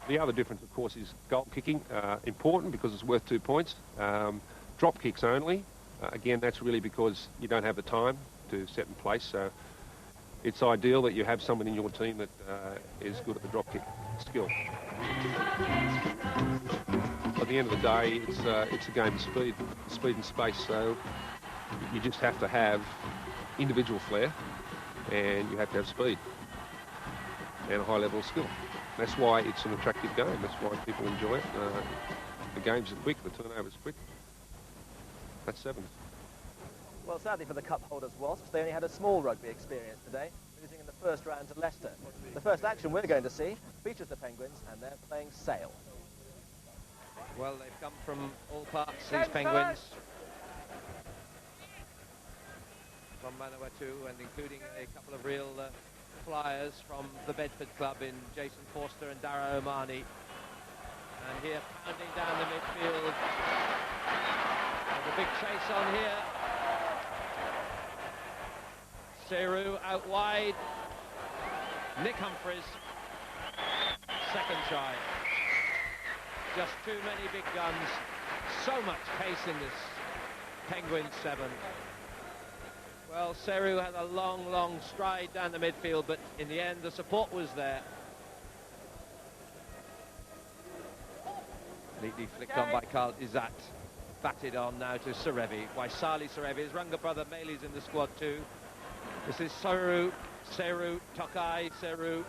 The other difference, of course, is goal kicking. Important because it's worth 2 points. Drop kicks only. Again, that's really because you don't have the time to set in place. So it's ideal that you have someone in your team that is good at the drop kick skill. At the end of the day, it's a game of speed and space. So you just have to have individual flair, and you have to have speed and a high level of skill. That's why it's an attractive game. That's why people enjoy it. The games are quick, the turnover's quick. That's sevens. Well, sadly for the cup holders Wasps, they only had a small rugby experience today, losing in the first round to Leicester. The first action we're going to see features the Penguins, and they're playing Sale. Well, they've come from all parts, these Penguins. From Manawatu, and including a couple of real flyers from the Bedford club in Jason Forster and Dara Omani. And here, pounding down the midfield. And the big chase on here. Seru out wide. Nick Humphreys, second try. Just too many big guns. So much pace in this Penguins 7. Well, Seru had a long stride down the midfield, but in the end the support was there. Neatly flicked on by Carl Izzat. Batted on now to Serevi. Waisali Serevi. His younger brother Meili's in the squad too. This is Seru, Tokai, Seru,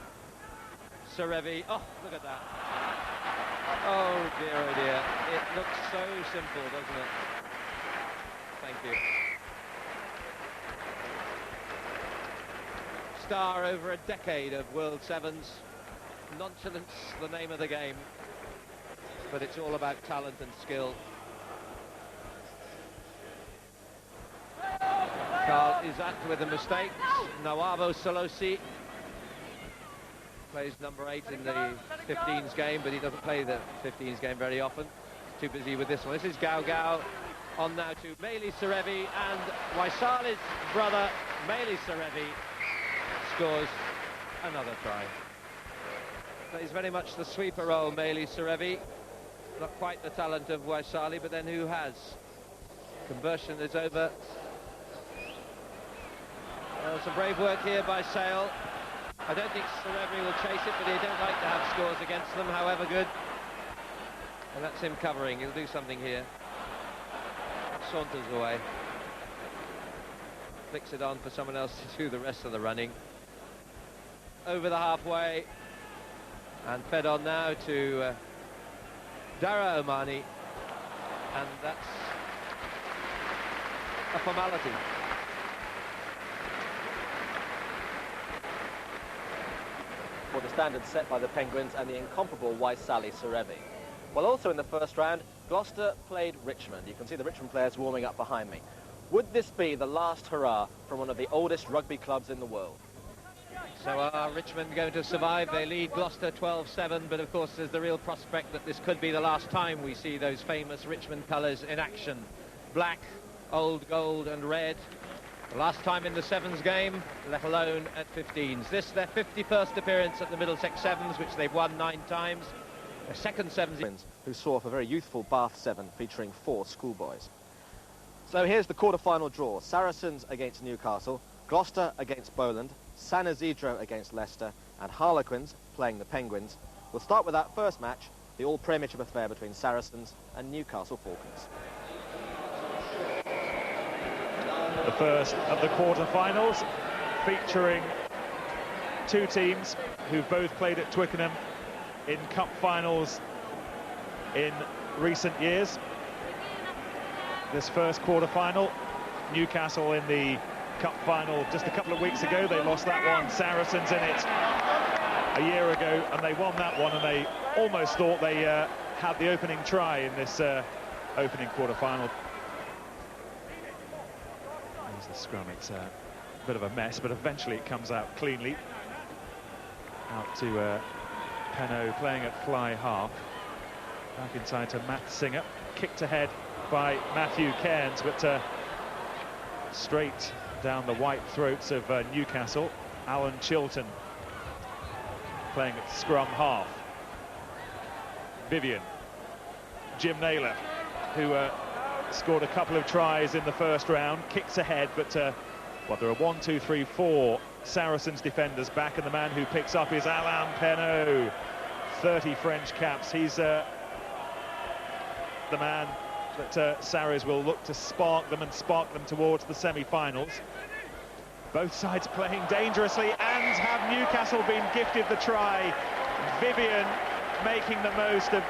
Serevi. Oh, look at that. Oh dear. It looks so simple, doesn't it? Thank you. Star over a decade of World Sevens. Nonchalance, the name of the game. But it's all about talent and skill. Carl Izzat with the mistakes. Nawabo Solosi plays number 8 in the 15s game, but he doesn't play the 15s game very often. Too busy with this one. This is Gao Gao on now to Meili Serevi, and Waisali's brother Meili Serevi scores another try. Plays very much the sweeper role, Meili Serevi. Not quite the talent of Waisali, but then who has? Conversion is over. Well, some brave work here by Sale. I don't think Serevi will chase it, but he don't like to have scores against them, however good. And that's him covering. He'll do something here. Saunters away. Flicks it on for someone else to do the rest of the running. Over the halfway. And fed on now to Dara Omani. And that's a formality. For the standard set by the Penguins and the incomparable Waisali Serevi. Well, also in the first round, Gloucester played Richmond. You can see the Richmond players warming up behind me. Would this be the last hurrah from one of the oldest rugby clubs in the world? So are Richmond going to survive? They lead Gloucester 12-7, but of course there's the real prospect that this could be the last time we see those famous Richmond colours in action. Black, old gold and red. The last time in the sevens game, let alone at 15s. This their 51st appearance at the Middlesex Sevens, which they've won 9 times. Their second sevens, who saw off a very youthful Bath 7 featuring 4 schoolboys. So here's the quarter-final draw. Saracens against Newcastle, Gloucester against Bowland, San Isidro against Leicester, and Harlequins playing the Penguins. We'll start with that first match, the all-Premiership affair between Saracens and Newcastle Falcons. The first of the quarter-finals, featuring 2 teams who've both played at Twickenham in cup finals in recent years. This first quarter-final, Newcastle in the cup final just a couple of weeks ago. They lost that one, Saracens in it a year ago, and they won that one, and they almost thought they had the opening try in this opening quarter-final. There's the scrum. It's a bit of a mess, but eventually it comes out cleanly. Out to Penno playing at fly half. Back inside to Matt Singer. Kicked ahead by Matthew Cairns, but straight down the white throats of Newcastle. Alan Chilton playing at scrum half. Vivian. Jim Naylor, who scored a couple of tries in the first round, kicks ahead, but well, there are 1, 2, 3, 4 Saracens defenders back, and the man who picks up is Alain Penaud. 30 French caps. He's the man that Sarries will look to spark them towards the semi-finals. Both sides playing dangerously, and have Newcastle been gifted the try. Vivian making the most of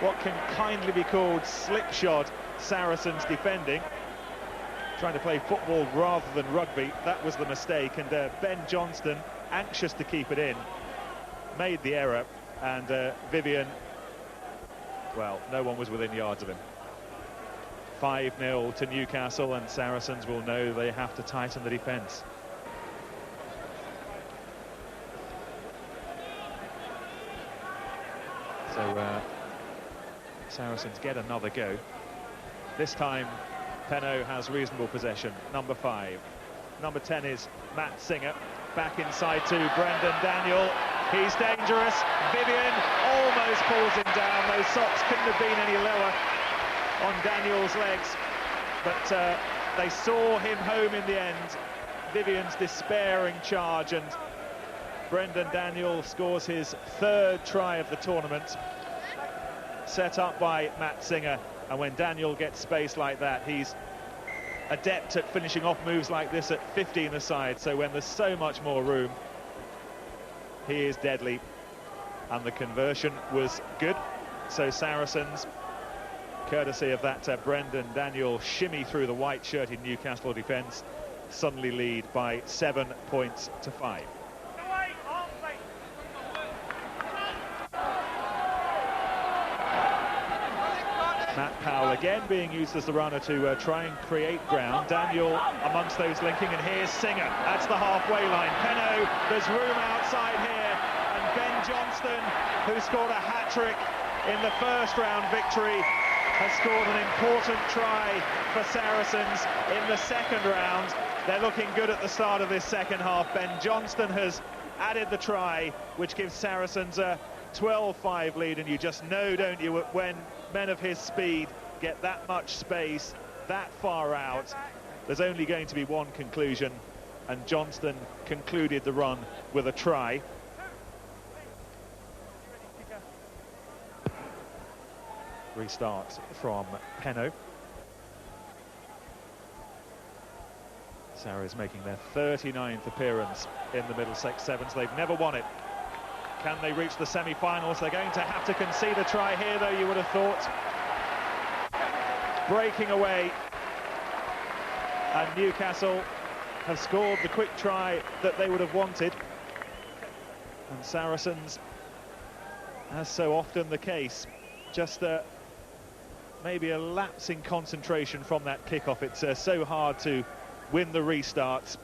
what can kindly be called slipshod Saracens defending. Trying to play football rather than rugby, that was the mistake, and Ben Johnston, anxious to keep it in, made the error, and Vivian, well, no one was within yards of him. 5-0 to Newcastle, and Saracens will know they have to tighten the defence. So Saracens get another go. This time Penaud has reasonable possession. Number 5. Number 10 is Matt Singer. Back inside to Brendan Daniel. He's dangerous. Vivian almost pulls him down. Those socks couldn't have been any lower on Daniel's legs, but they saw him home in the end. Vivian's despairing charge, and Brendan Daniel scores his 3rd try of the tournament, set up by Matt Singer. And when Daniel gets space like that, he's adept at finishing off moves like this at 15-a-side, so when there's so much more room, he is deadly. And the conversion was good, so Saracens, courtesy of that Brendan Daniel shimmy through the white-shirted Newcastle defence, suddenly lead by 7 points to 5. Matt Powell again being used as the runner to try and create ground. Daniel amongst those linking, and here's Singer. That's the halfway line. Penaud, there's room outside here, and Ben Johnston, who scored a hat-trick in the first round victory, has scored an important try for Saracens in the second round. They're looking good at the start of this second half. Ben Johnston has added the try, which gives Saracens a 12-5 lead, and you just know, don't you, when men of his speed get that much space that far out, there's only going to be one conclusion, and Johnston concluded the run with a try. Restart from Penaud. Sarries making their 39th appearance in the Middlesex Sevens. They've never won it. Can they reach the semi-finals? They're going to have to concede a try here, though, you would have thought. Breaking away. And Newcastle have scored the quick try that they would have wanted. And Saracens, as so often the case, just maybe a lapse in concentration from that kickoff. It's so hard to win the restarts.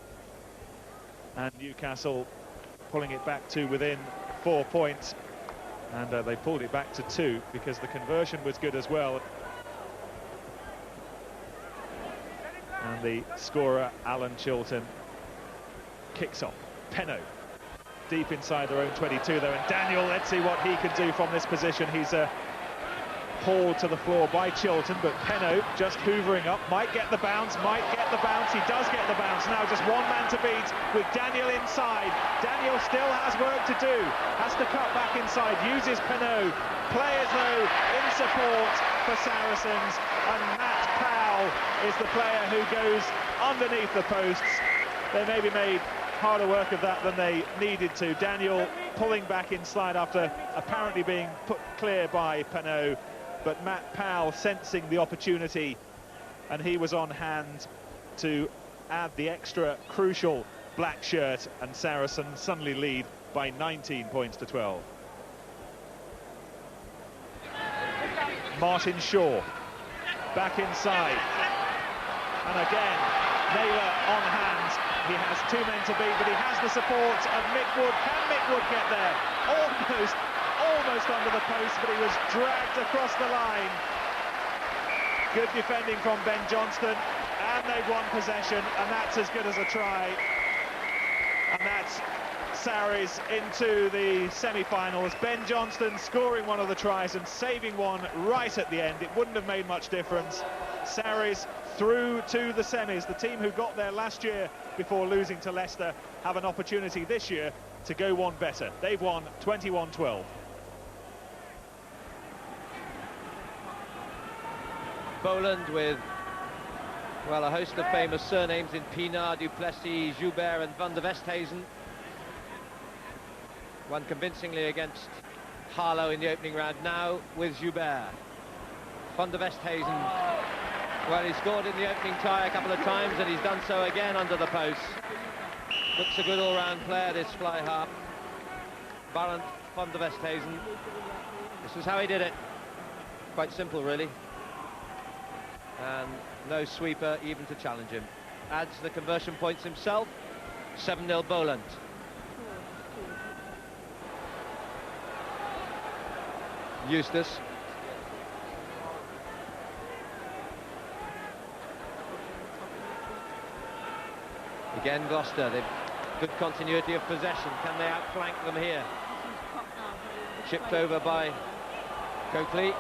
And Newcastle pulling it back to within 4 points, and they pulled it back to 2 because the conversion was good as well. And the scorer, Alan Chilton, kicks off. Penaud deep inside their own 22 though, and Daniel, let's see what he can do from this position. He's hauled to the floor by Chilton, but Penaud just hoovering up, might get the bounce, he does get the bounce. Now just one man to beat with Daniel inside. Daniel still has work to do, has to cut back inside, uses Penaud, players though in support for Saracens, and Matt Powell is the player who goes underneath the posts. They maybe made harder work of that than they needed to. Daniel pulling back inside after apparently being put clear by Penaud, but Matt Powell sensing the opportunity, and he was on hand to add the extra crucial black shirt, and Saracens suddenly lead by 19 points to 12. Martin Shaw back inside, and again Naylor on hand. He has 2 men to beat, but he has the support of Mick Wood. Can Mick Wood get there? Almost under the post, but he was dragged across the line. Good defending from Ben Johnston, and they've won possession, and that's as good as a try. And that's Sarries into the semi-finals. Ben Johnston scoring one of the tries and saving one right at the end. It wouldn't have made much difference. Sarries through to the semis. The team who got there last year before losing to Leicester have an opportunity this year to go one better. They've won 21-12. Boland with, well, a host of famous surnames in Pienaar, Duplessis, Joubert and Van der Westhuizen. Won convincingly against Harlow in the opening round, now with Joubert. Van der Westhuizen, well, he scored in the opening tie a couple of times and he's done so again under the post. Looks a good all-round player, this fly half. Barend Van der Westhuizen. This is how he did it. Quite simple, really. And no sweeper even to challenge him. Adds the conversion points himself. 7-0 Boland. Eustace. Again Gloucester, they've good continuity of possession. Can they outflank them here? Chipped over by Coakley.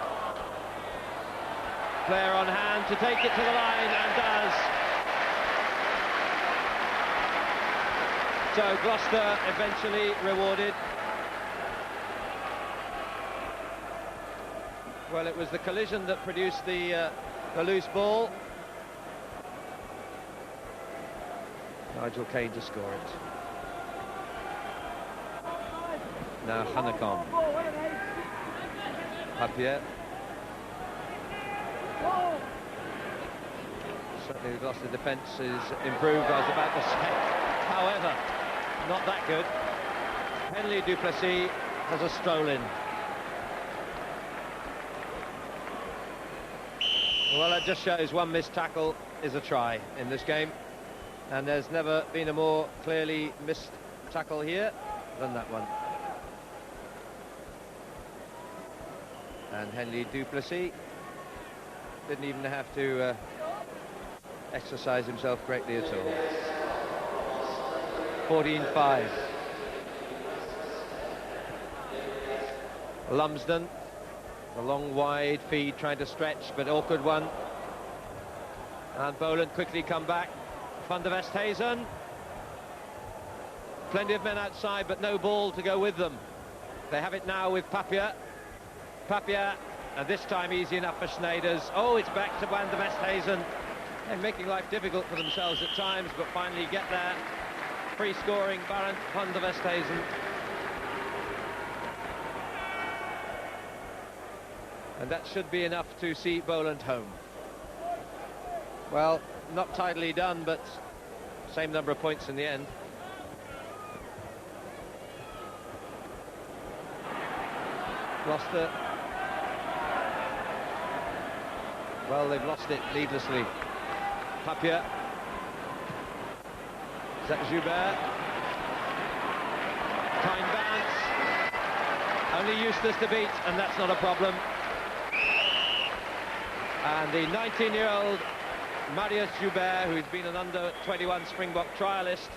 Player on hand to take it to the line, and does. So Gloucester eventually rewarded. Well, it was the collision that produced the loose ball. Nigel Kane to score it. Now Hanekom. Papier. Certainly the Gloucester defence is improved, I was about to say. However, not that good. Henley Duplessis has a stroll in. Well, that just shows one missed tackle is a try in this game. And there's never been a more clearly missed tackle here than that one. And Henley Duplessis didn't even have to exercise himself greatly at all. 14-5. Lumsden, a long wide feed trying to stretch, but awkward one. And Boland quickly come back. Van der Westhuizen. Plenty of men outside, but no ball to go with them. They have it now with Papier. Papier, and this time easy enough for Schneiders. Oh, it's back to Van der Westhuizen. They're making life difficult for themselves at times, but finally get there. Free scoring, Barend Van der Westhuizen. And that should be enough to see Boland home. Well, not tidily done, but same number of points in the end. Gloucester. Well, they've lost it needlessly. Papier. Is that Joubert? Time bounce. Only Eustace to beat, and that's not a problem. And the 19-year-old Marius Joubert, who's been an under-21 Springbok trialist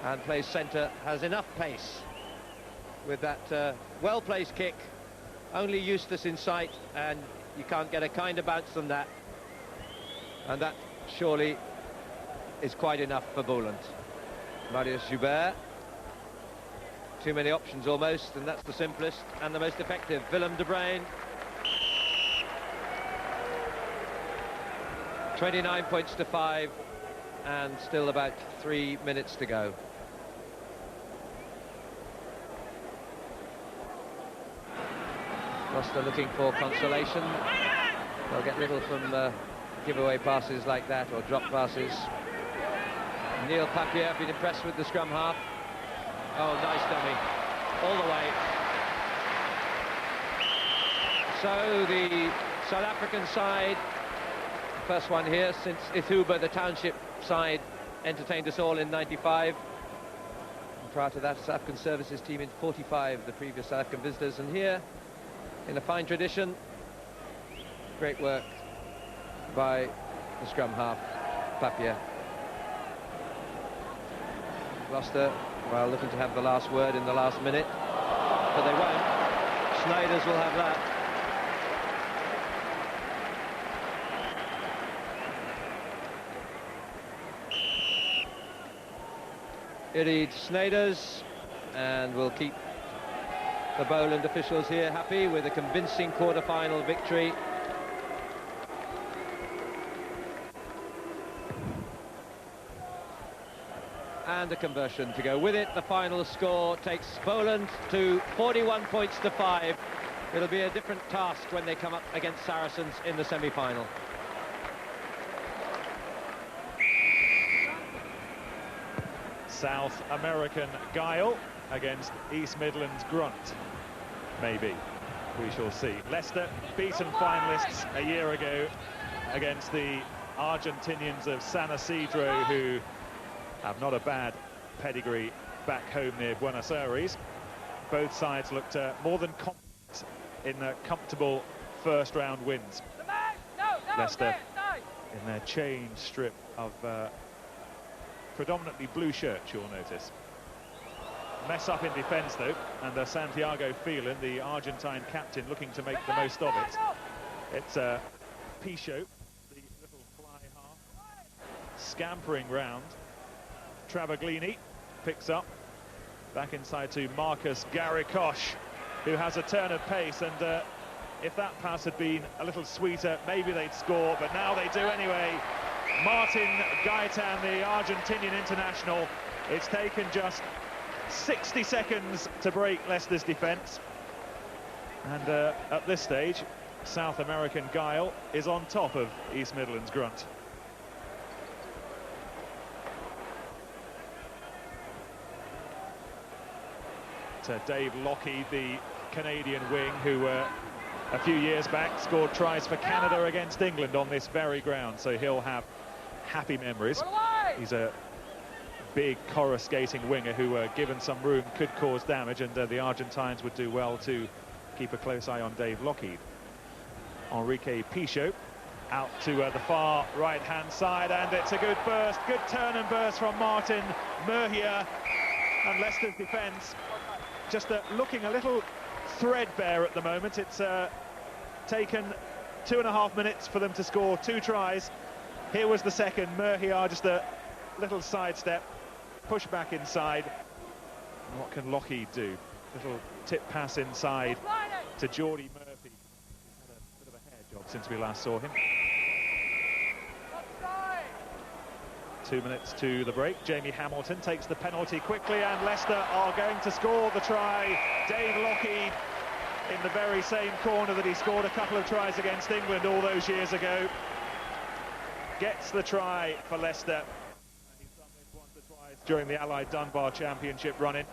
and plays centre, has enough pace with that well-placed kick. Only Eustace in sight, and you can't get a kinder bounce than that. And that surely is quite enough for Boland. Marius Joubert. Too many options almost, and that's the simplest and the most effective. Willem de Bruyn. 29 points to 5, and still about 3 minutes to go. Gloucester looking for consolation. They'll get little from giveaway passes like that, or drop passes. Neil Papier, been impressed with the scrum half. Oh, nice dummy, all the way. So the South African side, first one here since Ithuba, the township side, entertained us all in '95. And prior to that, South African Services team in '45, the previous South African visitors. And here, in a fine tradition, great work by the scrum half, Papier. Gloucester Well, looking to have the last word in the last minute, but they won't. Sneijder will have that. It Sneijder, and we'll keep the Boland officials here happy with a convincing quarter-final victory. And a conversion to go with it. The final score takes Boland to 41 points to 5. It'll be a different task when they come up against Saracens in the semi-final. South American guile against East Midlands grunt. Maybe. We shall see. Leicester, beaten finalists a year ago against the Argentinians of San Isidro, who have not a bad pedigree back home near Buenos Aires. Both sides looked more than confident in comfortable first-round wins. Leicester in their change strip of predominantly blue shirts, you'll notice. Mess up in defence, though, and Santiago Phelan, the Argentine captain, looking to make the most of it. It's Pichot, the little fly half, scampering round. Travaglini picks up, back inside to Marcus Garikosh, who has a turn of pace, and if that pass had been a little sweeter, maybe they'd score, but now they do anyway. Martin Gaitan, the Argentinian international. It's taken just 60 seconds to break Leicester's defence, and at this stage South American guile is on top of East Midlands grunt. Dave Lockheed, the Canadian wing, who a few years back scored tries for Canada against England on this very ground, so he'll have happy memories. He's a big coruscating winger who, given some room, could cause damage, and the Argentines would do well to keep a close eye on Dave Lockheed. Enrique Pichot out to the far right-hand side, and it's a good burst, good turn and burst from Martin Murgia, and Leicester's defence just looking a little threadbare at the moment. It's taken 2.5 minutes for them to score 2 tries. Here was the second. Murgia just a little sidestep, push back inside. What can Lockheed do? Little tip pass inside to Geordie Murphy. He's had a bit of a hair job since we last saw him. 2 minutes to the break. Jamie Hamilton takes the penalty quickly, and Leicester are going to score the try. Dave Lockheed in the very same corner that he scored a couple of tries against England all those years ago. Gets the try for Leicester. And he's done this once or twice during the Allied Dunbar Championship run-in.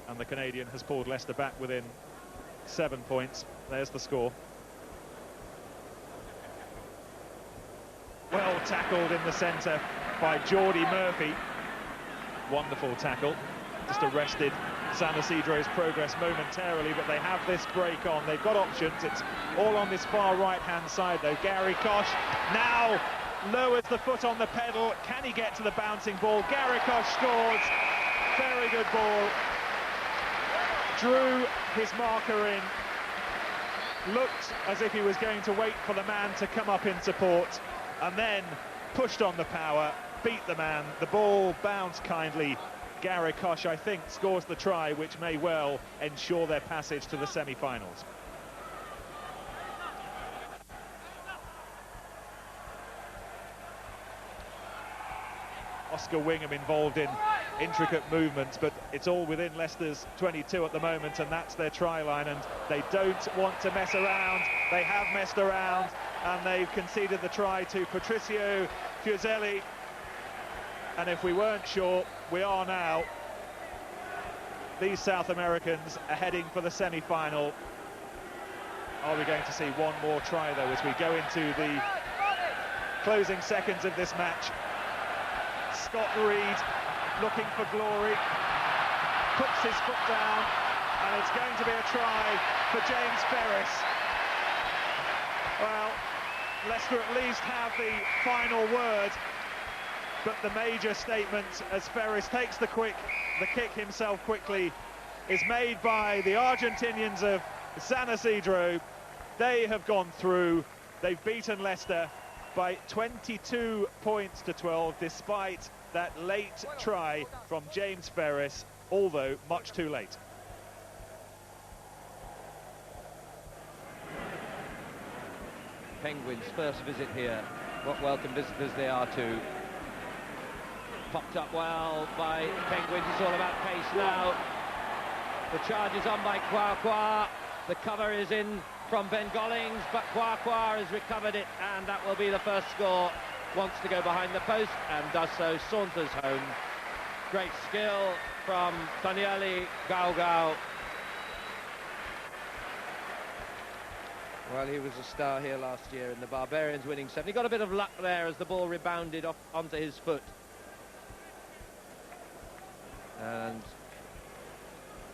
And the Canadian has pulled Leicester back within 7 points. There's the score. Well tackled in the centre by Geordie Murphy. Wonderful tackle. Just arrested San Isidro's progress momentarily, but they have this break on. They've got options. It's all on this far right-hand side, though. Garikosh now lowers the foot on the pedal. Can he get to the bouncing ball? Garikosh scores. Very good ball. Drew his marker in. Looked as if he was going to wait for the man to come up in support, and then pushed on the power, beat the man. The ball bounced kindly. Garikosh, I think, scores the try, which may well ensure their passage to the semi-finals. Oscar Wingham involved in intricate movements, but it's all within Leicester's 22 at the moment, and that's their try line, and they don't want to mess around. They have messed around, and they've conceded the try to Patricio Fuzeli. And if we weren't sure, we are now. These South Americans are heading for the semi-final. Are we going to see one more try, though, as we go into the closing seconds of this match? Scott Reed looking for glory, puts his foot down, and it's going to be a try for James Ferris. Well, Leicester at least have the final word. but the major statement as Ferris takes the kick himself quickly is made by the Argentinians of San Isidro. They have gone through. They've beaten Leicester by 22 points to 12, despite that late try from James Ferris, although much too late. Penguins' first visit here. What welcome visitors they are to. Popped up well by Penguins. It's all about pace now. The charge is on by Kwakwa. The cover is in from Ben Gollings, but Kwakwa has recovered it, and that will be the first score. Wants to go behind the post and does so, saunters home. Great skill from Tanieli Gaugau. Well, he was a star here last year in the Barbarians winning 7. He got a bit of luck there as the ball rebounded off onto his foot. And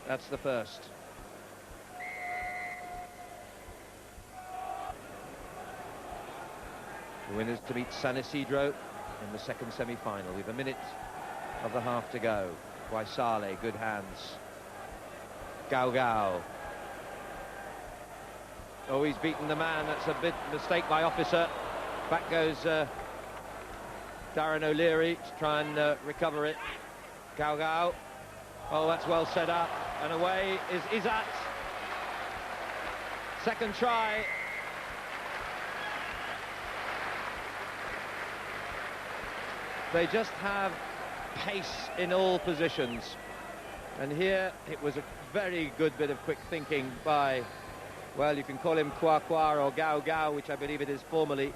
that's the first. The winners to meet San Isidro in the second semi-final with a minute of the half to go. Waisale, good hands. Gaugau. Oh, he's beaten the man. That's a bit mistake by Officer. Back goes Darren O'Leary to try and recover it. Gaugau. Oh, that's well set up. And away is Izzat. Second try. They just have pace in all positions. And here it was a very good bit of quick thinking by, well, you can call him Kwakwa or Gaugau, which I believe it is formally.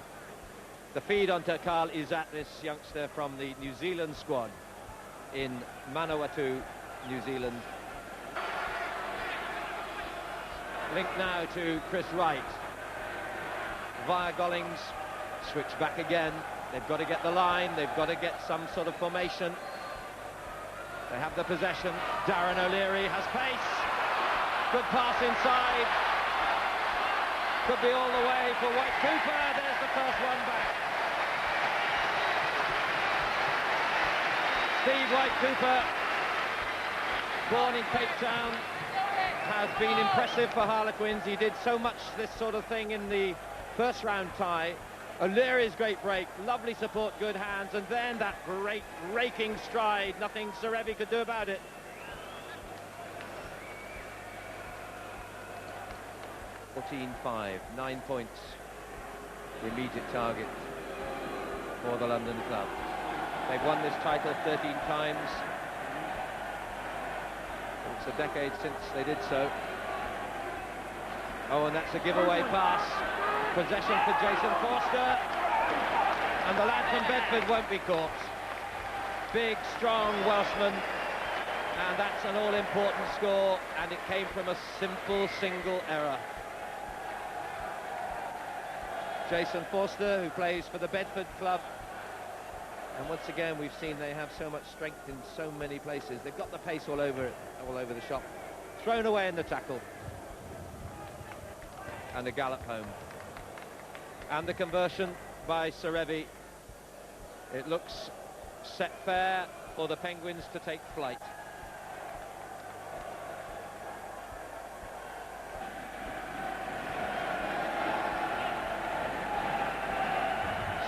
The feed onto Carl Izzat, this youngster from the New Zealand squad in Manawatu, New Zealand. Link now to Chris Wright. Via Gollings, switch back again. They've got to get the line, they've got to get some sort of formation. They have the possession. Darren O'Leary has pace. Good pass inside. Could be all the way for White Cooper. There's the first one back. Steve White Cooper, born in Cape Town, has been impressive for Harlequins. He did so much this sort of thing in the first round tie. O'Leary's great break, lovely support, good hands, and then that great raking stride. Nothing Serevi could do about it. (14-5), 9 points, the immediate target for the London club. They've won this title 13 times. It's a decade since they did so. Oh, and that's a giveaway pass. Possession for Jason Forster. And the lad from Bedford won't be caught. Big, strong Welshman. And that's an all-important score. And it came from a simple single error. Jason Forster, who plays for the Bedford club. And once again, we've seen they have so much strength in so many places. They've got the pace all over the shop. Thrown away in the tackle. And a gallop home. And the conversion by Serevi. It looks set fair for the Penguins to take flight.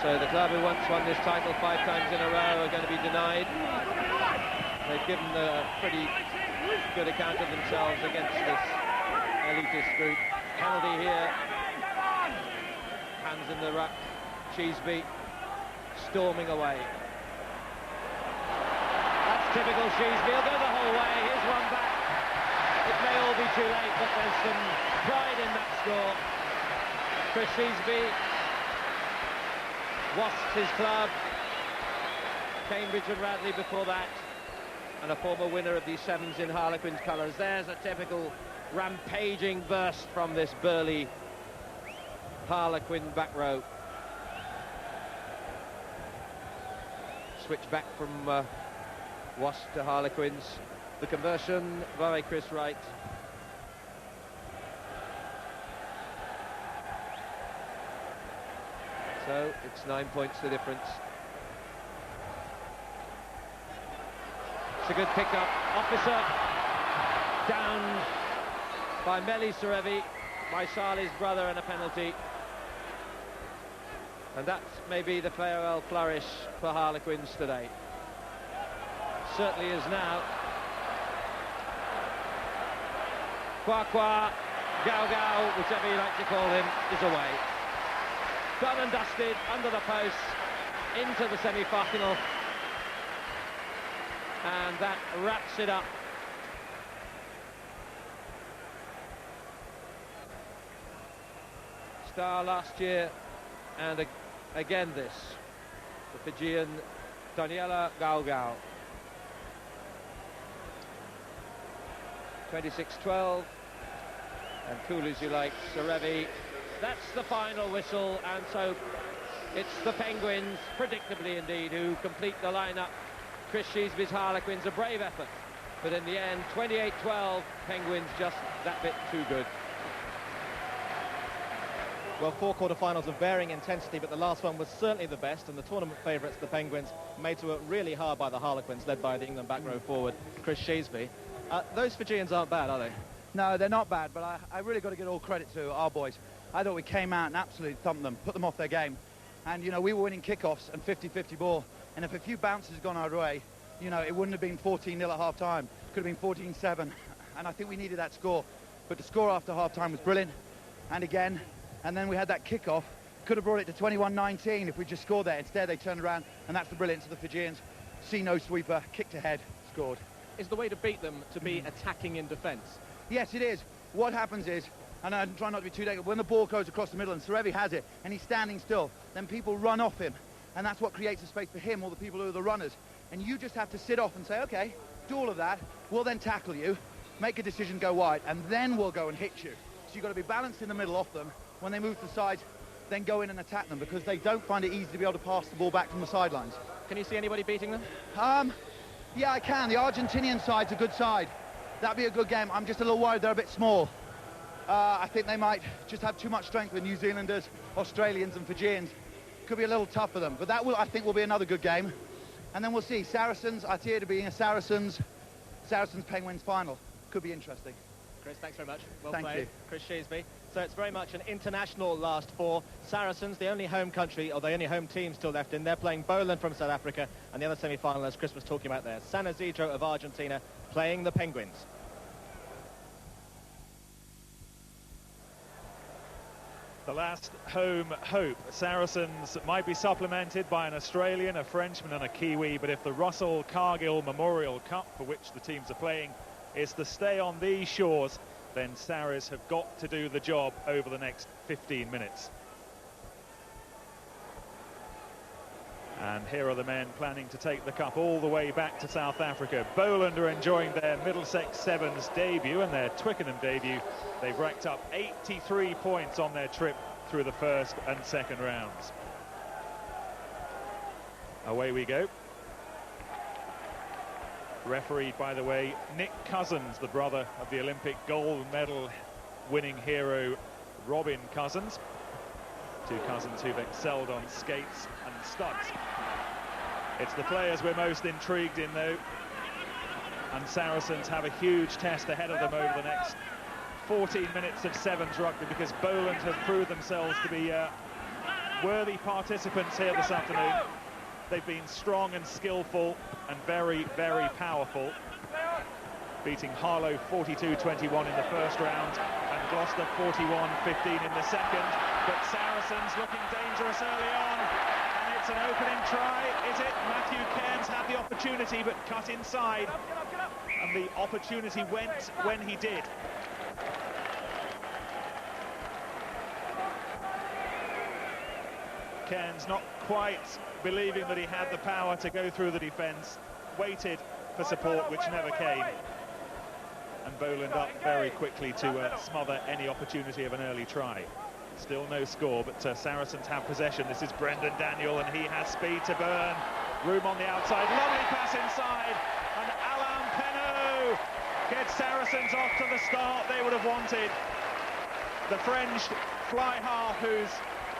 So the club who once won this title 5 times in a row are going to be denied. They've given a pretty good account of themselves against this elitist group. Penalty here. Hands in the ruck. Cheeseby storming away. That's typical Cheeseby. He'll go the whole way. Here's one back. It may all be too late, but there's some pride in that score. Chris Cheeseby wasps his club. Cambridge and Radley before that. And a former winner of these 7s in Harlequins colours. There's a typical rampaging burst from this burly Harlequin back row. Switch back from Wasp to Harlequins. The conversion by Chris Wright. So it's 9 points the difference. It's a good pick-up. Officer downed by Meli Serevi, Waisali's brother, and a penalty. And that may be the farewell flourish for Harlequins today. Certainly is now. Kwa, Gao, whichever you like to call him, is away. Done and dusted, under the post, into the semi-final. And that wraps it up. Star last year, and again this. The Fijian Daniela Gao. 26-12. And cool as you like, Serevi. That's the final whistle, and so it's the Penguins, predictably indeed, who complete the lineup. Chris Sheesby's Harlequins, a brave effort, but in the end, 28-12, Penguins just that bit too good. Well, 4 quarter-finals of varying intensity, but the last one was certainly the best, and the tournament favourites, the Penguins, made to work really hard by the Harlequins, led by the England back row forward, Chris Sheesby. Those Fijians aren't bad, are they? No, they're not bad, but I really got to give all credit to our boys. I thought we came out and absolutely thumped them, put them off their game. And, you know, we were winning kickoffs and 50-50 ball. And if a few bounces had gone our way, you know, it wouldn't have been 14-0 at half-time. Could have been 14-7. And I think we needed that score. But the score after half-time was brilliant. And again, and then we had that kickoff. Could have brought it to 21-19 if we just scored there. Instead, they turned around, and that's the brilliance of the Fijians. See-no sweeper, kicked ahead, scored. Is the way to beat them to be attacking in defence? Yes, it is. What happens is, and I'm trying not to be too negative, when the ball goes across the middle and Serevi has it and he's standing still, then people run off him, and that's what creates a space for him or the people who are the runners. And you just have to sit off and say, okay, do all of that, we'll then tackle you, make a decision, go wide, and then we'll go and hit you. So you've got to be balanced in the middle off them. When they move to the sides, then go in and attack them, because they don't find it easy to be able to pass the ball back from the sidelines. Can you see anybody beating them? Yeah, I can. The Argentinian side's a good side. That'd be a good game. I'm just a little worried they're a bit small. I think they might just have too much strength with New Zealanders, Australians and Fijians. Could be a little tough for them, but that will, I think, will be another good game. And then we'll see. Saracens, I see it being a Saracens-Penguins final. Could be interesting. Chris, thanks very much. Well Thank played. you. Chris Sheesby. So it's very much an international last four. Saracens, the only home country, or the only home team still left in. They're playing Boland from South Africa, and the other semi-final, as Chris was talking about there, San Isidro of Argentina playing the Penguins. The last home hope. Saracens might be supplemented by an Australian, a Frenchman and a Kiwi, but if the Russell Cargill Memorial Cup, for which the teams are playing, is to stay on these shores, then Saracens have got to do the job over the next 15 minutes. And here are the men planning to take the cup all the way back to South Africa. Boland are enjoying their Middlesex Sevens debut and their Twickenham debut. They've racked up 83 points on their trip through the first and second rounds. Away we go. Refereed, by the way, Nick Cousins, the brother of the Olympic gold medal winning hero Robin Cousins. Two cousins who've excelled on skates and studs. It's the players we're most intrigued in, though, and Saracens have a huge test ahead of them over the next 14 minutes of sevens rugby, because Boland have proved themselves to be worthy participants here this afternoon. They've been strong and skillful and very, very powerful, beating Harlow 42-21 in the first round and Gloucester 41-15 in the second. But Saracens looking dangerous early on, and it's an opening try, is it? Matthew Cairns had the opportunity but cut inside, and the opportunity went when he did. Cairns not quite believing that he had the power to go through the defence, waited for support which never came, and Boland up very quickly to smother any opportunity of an early try. Still no score, but Saracens have possession. This is Brendan Daniel, and he has speed to burn. Room on the outside, lovely pass inside, and Alain Penaud gets Saracens off to the start they would have wanted. The French fly half, who's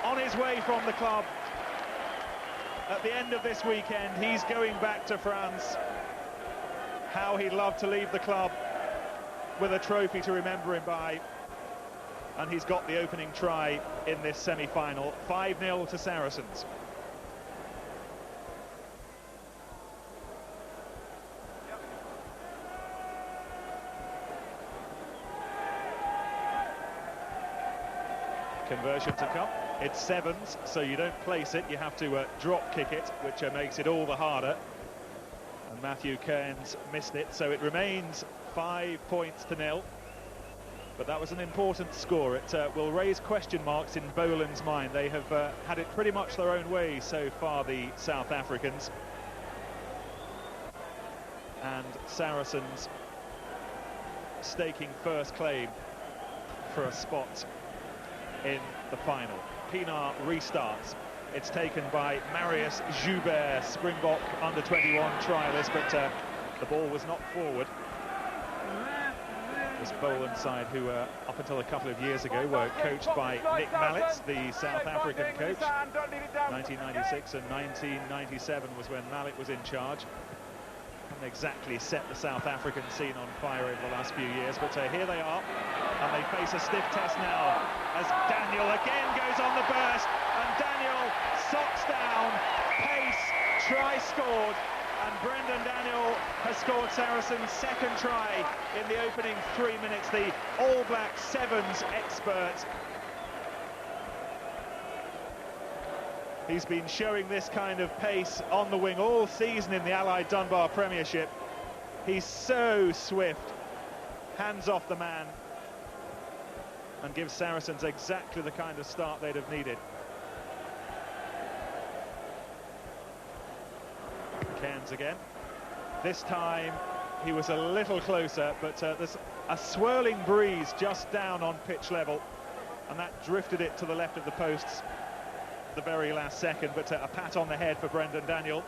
on his way from the club at the end of this weekend. He's going back to France, how he'd love to leave the club with a trophy to remember him by. And he's got the opening try in this semi-final. 5-0 to Saracens. Conversion to come. It's sevens, so you don't place it, you have to drop kick it, which makes it all the harder. And Matthew Cairns missed it, so it remains 5 points to 0. But that was an important score. It will raise question marks in Boland's mind. They have had it pretty much their own way so far, the South Africans. And Saracens staking first claim for a spot in the final. Pienaar restarts. It's taken by Marius Joubert, Springbok under-21 trialist, but the ball was knocked forward. This Boland side, who up until a couple of years ago were coached by Nick Mallett, the South African coach. 1996 and 1997 was when Mallett was in charge. Haven't exactly set the South African scene on fire over the last few years, but here they are, and they face a stiff test now as Daniel again goes on the burst, and Daniel socks down, pace, try scored, and Brendan Daniel has scored Saracens' second try in the opening 3 minutes, the All Black Sevens expert. He's been showing this kind of pace on the wing all season in the Allied Dunbar Premiership. He's so swift, hands off the man, and gives Saracens exactly the kind of start they'd have needed. Cairns again. This time he was a little closer, but there's a swirling breeze just down on pitch level, and that drifted it to the left of the posts the very last second, but a pat on the head for Brendan Daniel.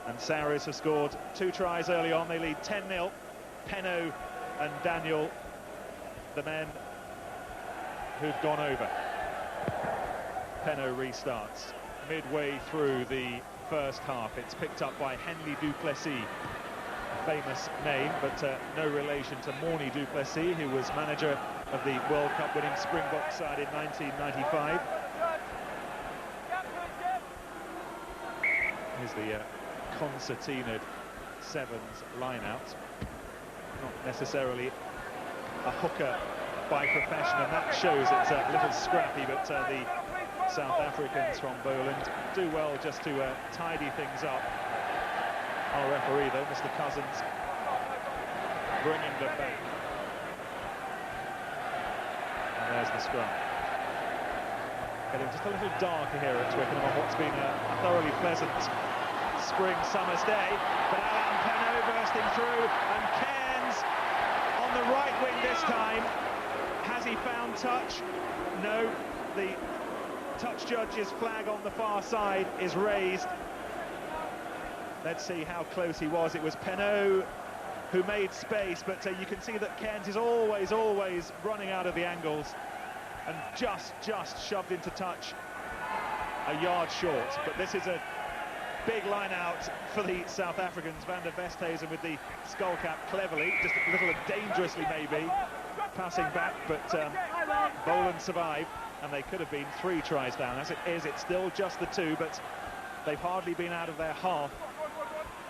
And Sarries have scored 2 tries early on. They lead 10-0. Penno and Daniel, the men who've gone over. Penno restarts midway through the first half. It's picked up by Henley du Plessis, a famous name, but no relation to Morny du Plessis, who was manager of the World Cup winning Springbok side in 1995. Here's the concertinaed Sevens line-out. Not necessarily a hooker by profession, and that shows it's a little scrappy, but the South Africans from Boland do well just to tidy things up. Our referee, though, Mr. Cousins, bringing them back. And there's the scrum. Getting just a little darker here at Twickenham on what's been a thoroughly pleasant spring-summer's day, but Alan Penno bursting through, and Cairns on the right wing this time. Has he found touch? No, the touch judge's flag on the far side is raised. Let's see how close he was. It was Penno who made space, but you can see that Cairns is always running out of the angles, and just shoved into touch a yard short. But this is a big line out for the South Africans. Van der Westhuizen with the skull cap cleverly, just a little dangerously maybe, passing back, but Boland survived, and they could have been 3 tries down. As it is, it's still just the 2, but they've hardly been out of their half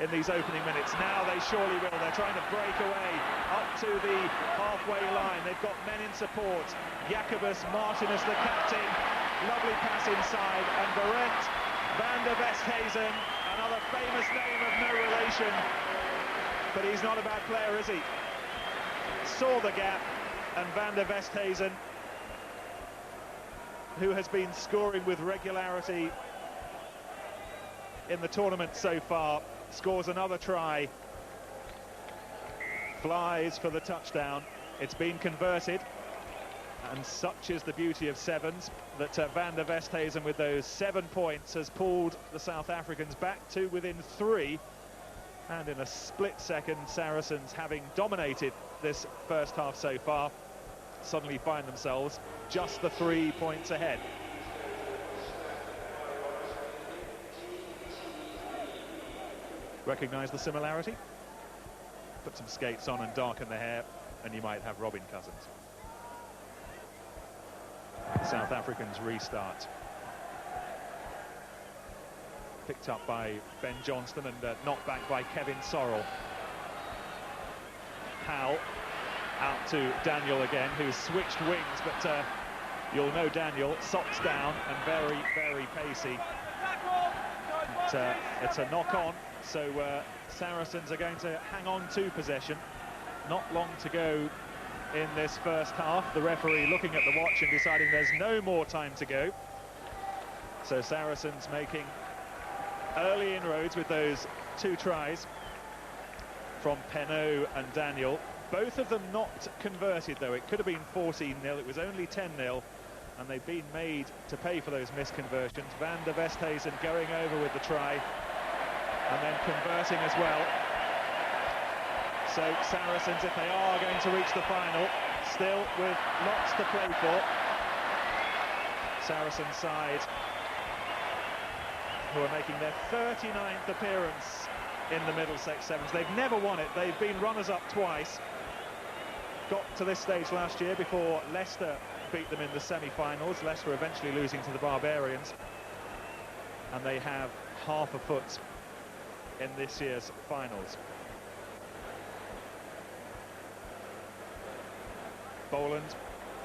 in these opening minutes. Now they surely will. They're trying to break away up to the halfway line. They've got men in support. Jacobus Martinus, the captain, lovely pass inside, and Berent Van der Westhuizen, another famous name of no relation, but he's not a bad player, is he? Saw the gap, and Van der Westhuizen, who has been scoring with regularity in the tournament so far, scores another try, flies for the touchdown. It's been converted, and such is the beauty of sevens that Van der Westhuizen, with those 7 points, has pulled the South Africans back to within 3, and in a split second, Saracens, having dominated this first half so far, suddenly find themselves just the 3 points ahead. Recognise the similarity? put some skates on and darken the hair, and you might have Robin Cousins. South Africans restart. Picked up by Ben Johnston and knocked back by Kevin Sorrell. Powell out to Daniel again, who's switched wings, but you'll know Daniel, socks down and very, very pacey. It's a knock-on, so Saracens are going to hang on to possession. Not long to go in this first half. The referee looking at the watch and deciding there's no more time to go. So Saracens making early inroads with those 2 tries from Penaud and Daniel. Both of them not converted, though. It could have been 14-0. It was only 10-0, and they've been made to pay for those missed conversions. Van der Westhuizen going over with the try and then converting as well. So Saracens, if they are going to reach the final, still with lots to play for. Saracens side, who are making their 39th appearance in the Middlesex Sevens. They've never won it. They've been runners-up twice. Got to this stage last year before Leicester beat them in the semi-finals. Leicester eventually losing to the Barbarians. And they have half a foot in this year's finals. Boland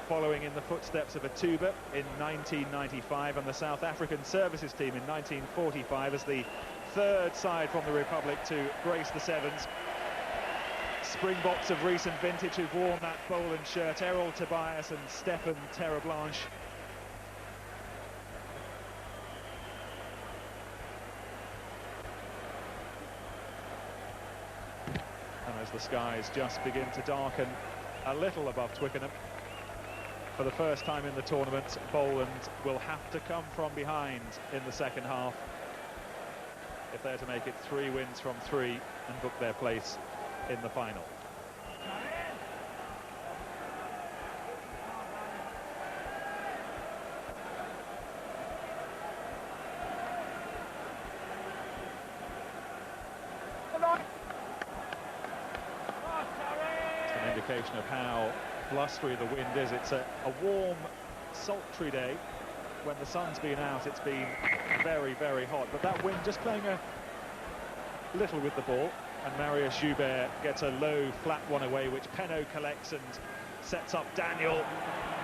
following in the footsteps of Atuba in 1995 and the South African Services team in 1945 as the 3rd side from the Republic to grace the Sevens. Springboks of recent vintage who've worn that Boland shirt, Errol Tobias and Stefan Terreblanche. And as the skies just begin to darken a little above Twickenham, for the first time in the tournament, Boland will have to come from behind in the second half if they're to make it 3 wins from 3 and book their place in the final. It's an indication of how blustery the wind is. It's a warm, sultry day. When the sun's been out, it's been very, very hot. But that wind just playing a little with the ball. And Marius Joubert gets a low, flat one away, which Penaud collects and sets up Daniel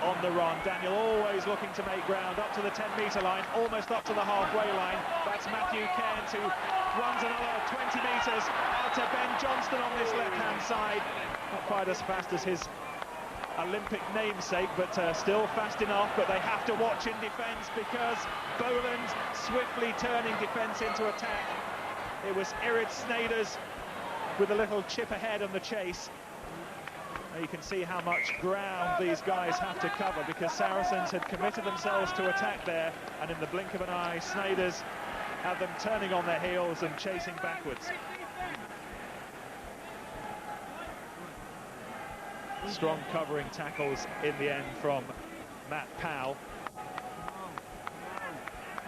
on the run. Daniel always looking to make ground up to the 10-metre line, almost up to the halfway line. That's Matthew Cairns, who runs another 20 metres out to Ben Johnston on this left-hand side. Not quite as fast as his Olympic namesake, but still fast enough. But they have to watch in defence because Boland swiftly turning defence into attack. It was Irid Snyders with a little chip ahead on the chase. Now you can see how much ground these guys have to cover because Saracens had committed themselves to attack there, and in the blink of an eye, Snyders had them turning on their heels and chasing backwards. Strong covering tackles in the end from Matt Powell.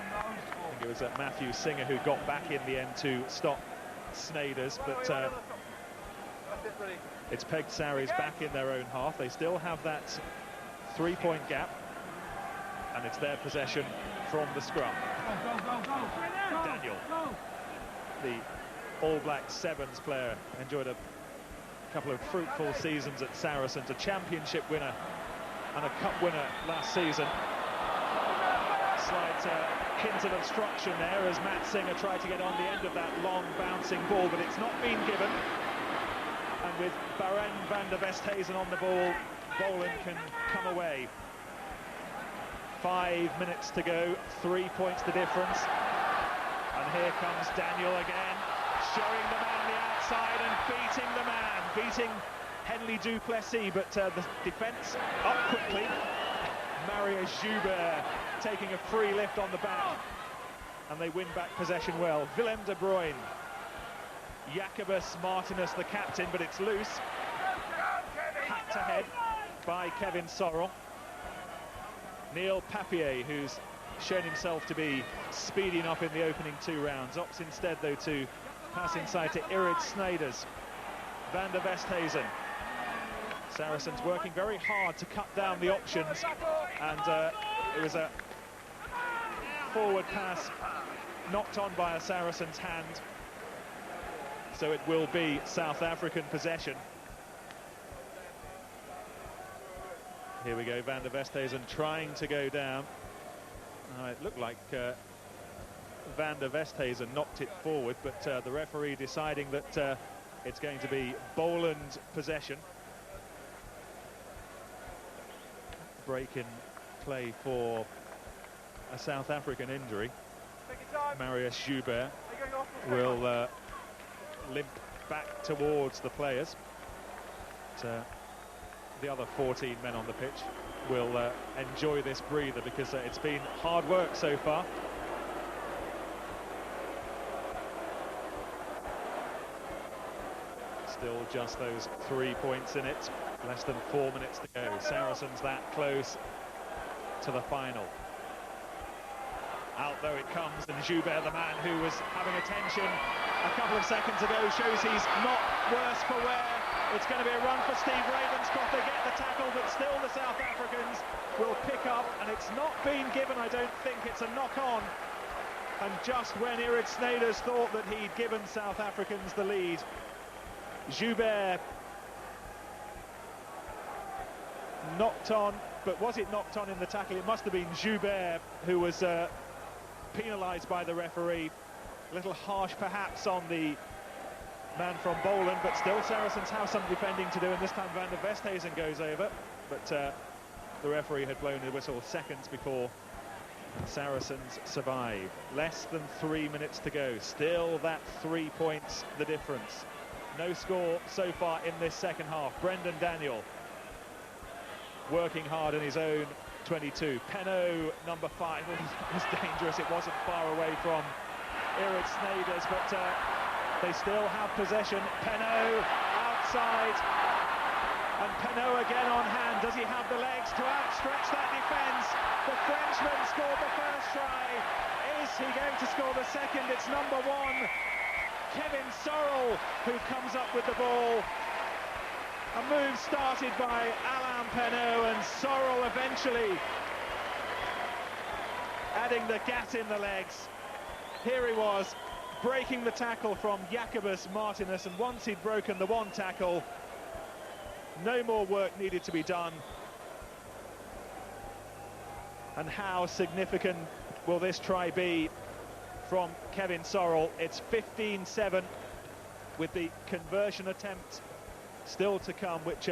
I think it was Matthew Singer who got back in the end to stop Snyders, but it's pegged Sarries back in their own half. They still have that 3-point gap, and it's their possession from the scrum. Daniel, the All Black Sevens player, enjoyed a couple of fruitful seasons at Saracens, a championship winner and a cup winner last season. Slight hint of obstruction there as Matt Singer tried to get on the end of that long bouncing ball, but it's not been given. And with Baran van der Westhuizen on the ball, Boland can come away. 5 minutes to go, 3 points the difference. And here comes Daniel again, showing the man the outside and beating the man, beating Henley du Plessis, but the defence up quickly. Marius Joubert taking a free lift on the back, and they win back possession well. Willem de Bruyne, Jacobus Martinus the captain, but it's loose. Hacked ahead by Kevin Sorrell. Neil Papier, who's shown himself to be speedy enough in the opening 2 rounds, opts instead though to pass inside to Irid Snyders. Van der Westhuizen. Saracens working very hard to cut down the options, and it was a forward pass knocked on by a Saracen's hand, so it will be South African possession. Here we go, Van der Westhuizen trying to go down. It looked like Van der Westhuizen knocked it forward, but the referee deciding that it's going to be Boland possession. Break in play for a South African injury. Marius Joubert will limp back towards the players. The other 14 men on the pitch will enjoy this breather, because it's been hard work so far. Still just those 3 points in it. Less than 4 minutes to go. Saracens that close to the final. Out though it comes, and Joubert, the man who was having attention a couple of seconds ago, shows he's not worse for wear. It's going to be a run for Steve Ravenscroft. They get the tackle, but still the South Africans will pick up, and it's not been given, I don't think. It's a knock-on. And just when Irid Snyders thought that he'd given South Africans the lead, Joubert knocked on, but was it knocked on in the tackle? It must have been Joubert who was penalised by the referee. A little harsh perhaps on the man from Boland, but still Saracens have some defending to do, and this time Van der Westhuizen goes over, but the referee had blown the whistle seconds before. Saracens survive. Less than 3 minutes to go. Still that 3 points the difference. No score so far in this second half. Brendan Daniel working hard in his own 22. Penaud, number 5, was dangerous. It wasn't far away from Irid Snyders, but they still have possession. Penaud outside, and Penaud again on hand. Does he have the legs to outstretch that defence? The Frenchman scored the first try. Is he going to score the second? It's number 1, Kevin Sorrell, who comes up with the ball. A move started by Alain Penaud, and Sorrell eventually adding the gat in the legs. Here he was, breaking the tackle from Jacobus Martinus, and once he'd broken the one tackle, no more work needed to be done. And how significant will this try be from Kevin Sorrell? It's 15-7 with the conversion attempt still to come, which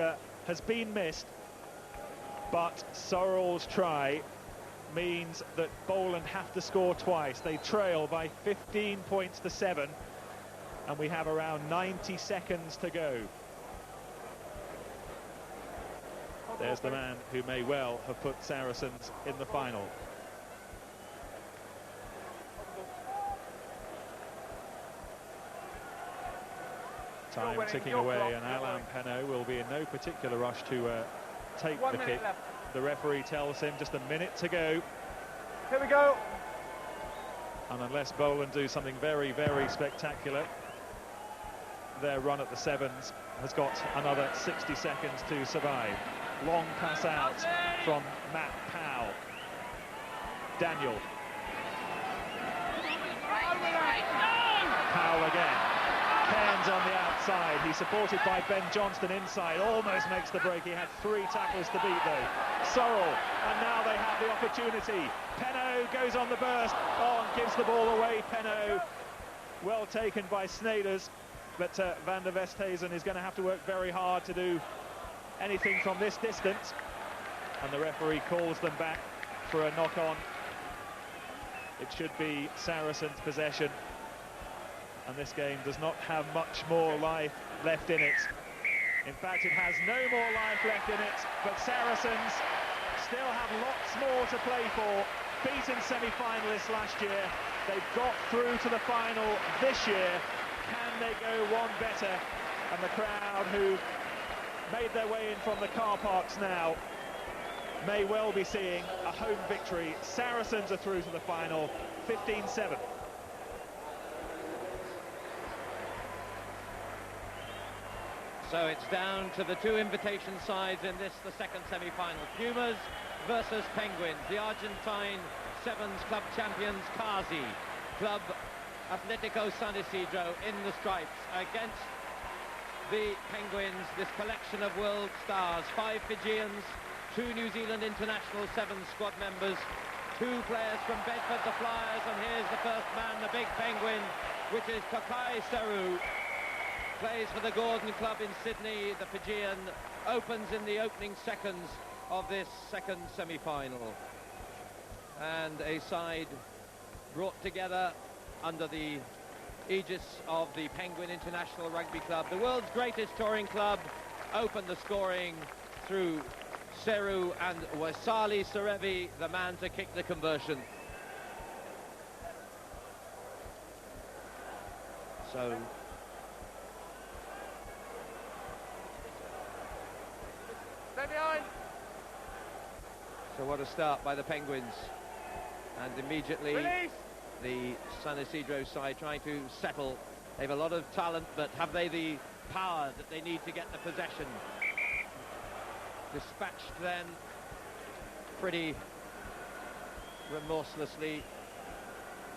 has been missed, but Sorrell's try means that Boland have to score twice. They trail by 15 points to 7, and we have around 90 seconds to go. There's the man who may well have put Saracens in the final. Time ticking away, and Alain Penaud will be in no particular rush to take the kick. The referee tells him just a minute to go. Here we go. And unless Boland do something very, very spectacular, their run at the sevens has got another 60 seconds to survive. Long pass out from Matt Powell. Daniel. Powell again. Cairns on the outside. He's supported by Ben Johnston inside. Almost makes the break. He had 3 tackles to beat though. Sorrell, and now they have the opportunity. Penaud goes on the burst. Oh, and gives the ball away. Penaud, well taken by Snyders, but Van der Westhuizen is going to have to work very hard to do anything from this distance, and the referee calls them back for a knock-on. It should be Saracens' possession, and this game does not have much more life left in it. In fact, it has no more life left in it, but Saracens still have lots more to play for. Beaten semi-finalists last year, they've got through to the final this year. Can they go one better? And the crowd who made their way in from the car parks now may well be seeing a home victory. Saracens are through to the final, 15-7. So it's down to the two invitation sides in this, the second semi-final. Pumas versus Penguins. The Argentine Sevens club champions Kazi, Club Atletico San Isidro in the stripes against the Penguins, this collection of world stars. 5 Fijians, 2 New Zealand international Sevens squad members, 2 players from Bedford, the Flyers, and here's the first man, the big Penguin, which is Kakai Seru. Plays for the Gordon Club in Sydney. The Fijian opens in the opening seconds of this second semi-final. And a side brought together under the aegis of the Penguin International Rugby Club, the world's greatest touring club, opened the scoring through Seru, and Waisali Serevi, the man to kick the conversion. So what a start by the Penguins, and immediately the San Isidro side trying to settle. They have a lot of talent, but have they the power that they need to get the possession? Dispatched then pretty remorselessly,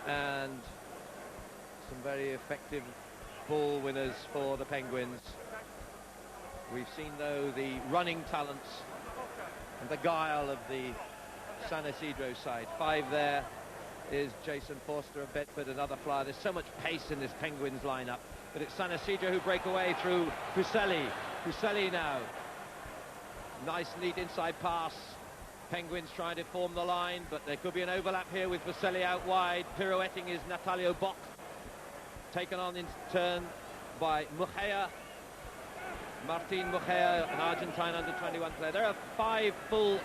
and some very effective ball winners for the Penguins. We've seen, though, the running talents and the guile of the San Isidro side. 5 there is Jason Forster of Bedford, another flyer. There's so much pace in this Penguins lineup, but it's San Isidro who break away through Fuseli. Fuseli now. Nice, neat inside pass. Penguins trying to form the line, but there could be an overlap here with Fuseli out wide. Pirouetting is Natalio Bock. Taken on in turn by Mujea. Martin Mujea, an Argentine under-21 player. There are 5 full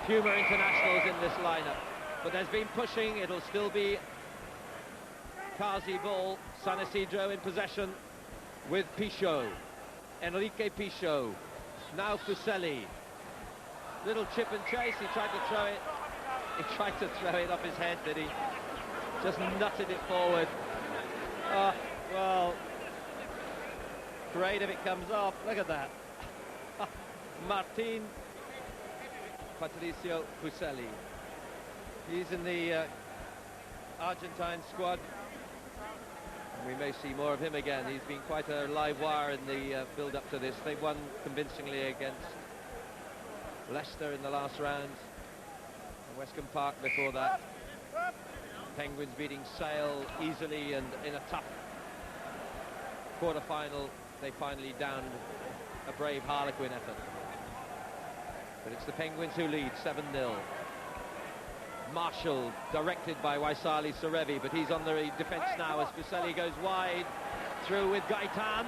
Puma internationals in this lineup, but there's been pushing. It'll still be Kazi ball. San Isidro in possession with Pichot. Enrique Pichot. Now Fuseli. Little chip and chase. He tried to throw it. He tried to throw it off his head, did he? Just nutted it forward. Oh, well, great if it comes off. Look at that. Martin Patricio Fuseli. He's in the Argentine squad. And we may see more of him again. He's been quite a live wire in the build-up to this. They won convincingly against Leicester in the last round. And Westcombe Park before that. Penguins beating Sale easily, and in a tough quarter-final, they finally downed a brave Harlequin effort. But it's the Penguins who lead 7-0. Marshall directed by Waisali Serevi, but he's on the defence now as Fuseli goes wide through with Gaitan.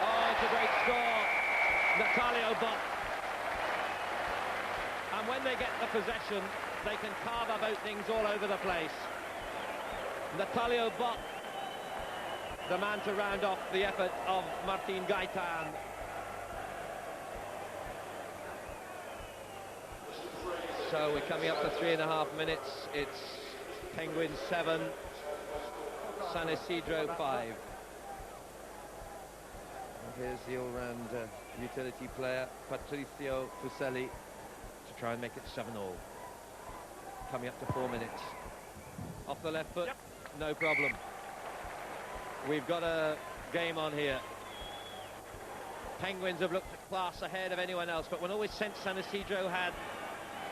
Oh, it's a great score. Natalio Bock. And when they get the possession, they can carve up openings all over the place. Natalio Bock, the man to round off the effort of Martin Gaitan. So we're coming up to 3.5 minutes. It's Penguins 7, San Isidro 5. And here's the all-round utility player, Patricio Fuseli, to try and make it 7-all. Coming up to 4 minutes. Off the left foot, no problem. We've got a game on here. Penguins have looked a class ahead of anyone else, but one always sensed San Isidro had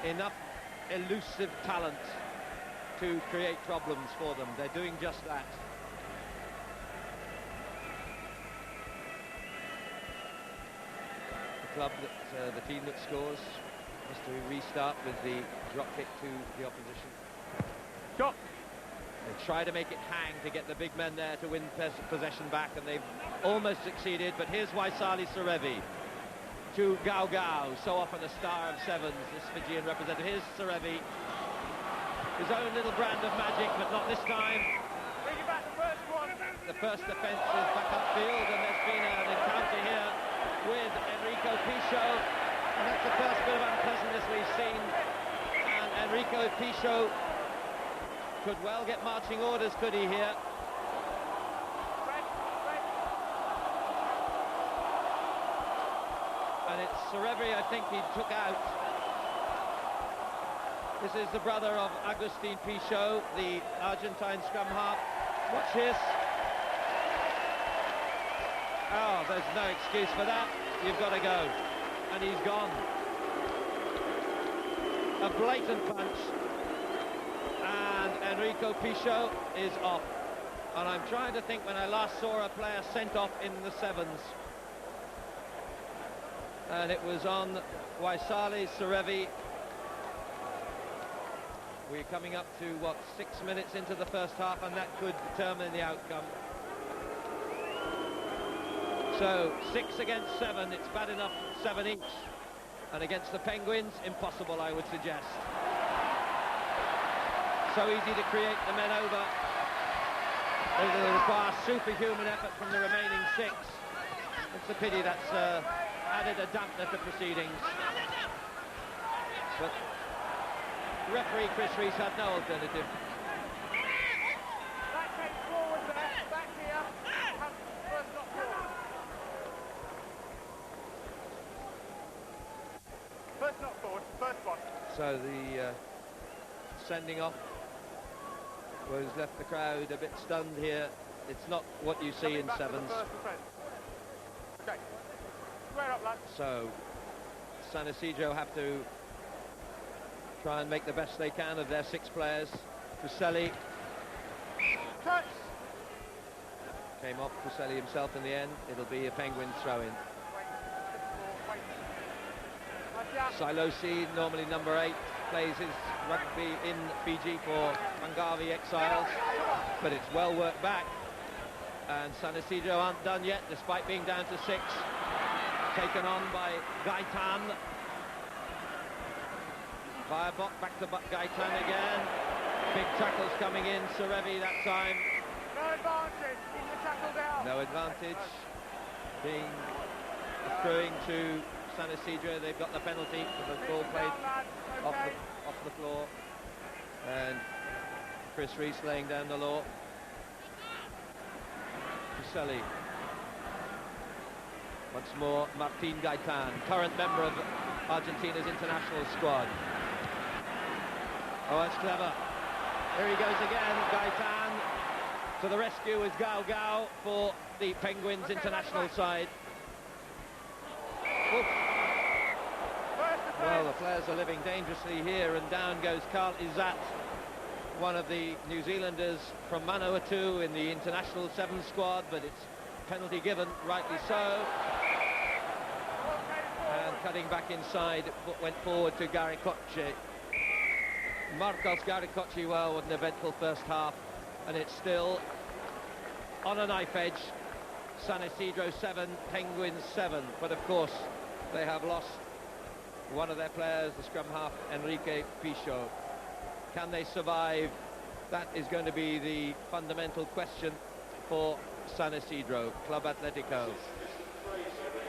enough elusive talent to create problems for them. They're doing just that. The club that, the team that scores has to restart with the drop kick to the opposition. Shot. They try to make it hang to get the big men there to win possession back, and they've almost succeeded. But here's Waisali Serevi to Gao Gao, so often a star of Sevens, this Fijian representative. Here's Serevi, his own little brand of magic, but not this time. Bring it back, the first one. The first defence is back upfield, and there's been an encounter here with Enrico Pichot, and that's the first bit of unpleasantness we've seen. And Enrico Pichot could well get marching orders, could he, here? and it's Serevi, I think, he took out. This is the brother of Agustin Pichot, the Argentine scrum half. Watch this. Oh, there's no excuse for that. You've got to go. And he's gone. A blatant punch. And Enrico Pichot is off. And I'm trying to think when I last saw a player sent off in the sevens. And it was on Waisale Serevi. We're coming up to, what, 6 minutes into the first half, and that could determine the outcome. So, 6 against 7, it's bad enough 7 each. And against the Penguins, impossible, I would suggest. So easy to create the men over. It'll require superhuman effort from the remaining 6. It's a pity that's added a dampener to proceedings. But referee Chris Rees had no alternative. Back head forward there, back here. First not forward. First not forward, first one. So the sending off was left the crowd a bit stunned here. It's not what you see in sevens. Okay. Square up, lads. So San Isidro have to try and make the best they can of their 6 players. Fuseli Touch. came off, Fuseli himself in the end. It'll be a Penguin throw-in. Silosi, normally number 8, plays his rugby in Fiji for Mangavi Exiles, but it's well worked back. And San Isidro aren't done yet, despite being down to 6. Taken on by Gaitan. Firebok back to Gaitan again. Big tackles coming in, Serevi that time. No advantage, keep the tackle down. No advantage. Being accruing to San Isidro, they've got the penalty for the ball played off the floor. And Chris Rees laying down the law. Fuseli. Once more, Martin Gaitan, current member of Argentina's international squad. Oh, that's clever. Here he goes again, Gaitan. To the rescue is Gao Gao for the Penguins international side. Oof. Well, the players are living dangerously here, and down goes Carl Izat, one of the New Zealanders from Manawatu in the international 7 squad, but it's penalty given, rightly so. And cutting back inside, went forward to Garikoche. Marcos Garikoche, well, with an eventful first half, and it's still on a knife edge. San Isidro 7, Penguins 7, but of course they have lost one of their players, the scrum half, Enrique Pichot. Can they survive? That is going to be the fundamental question for San Isidro, Club Atletico.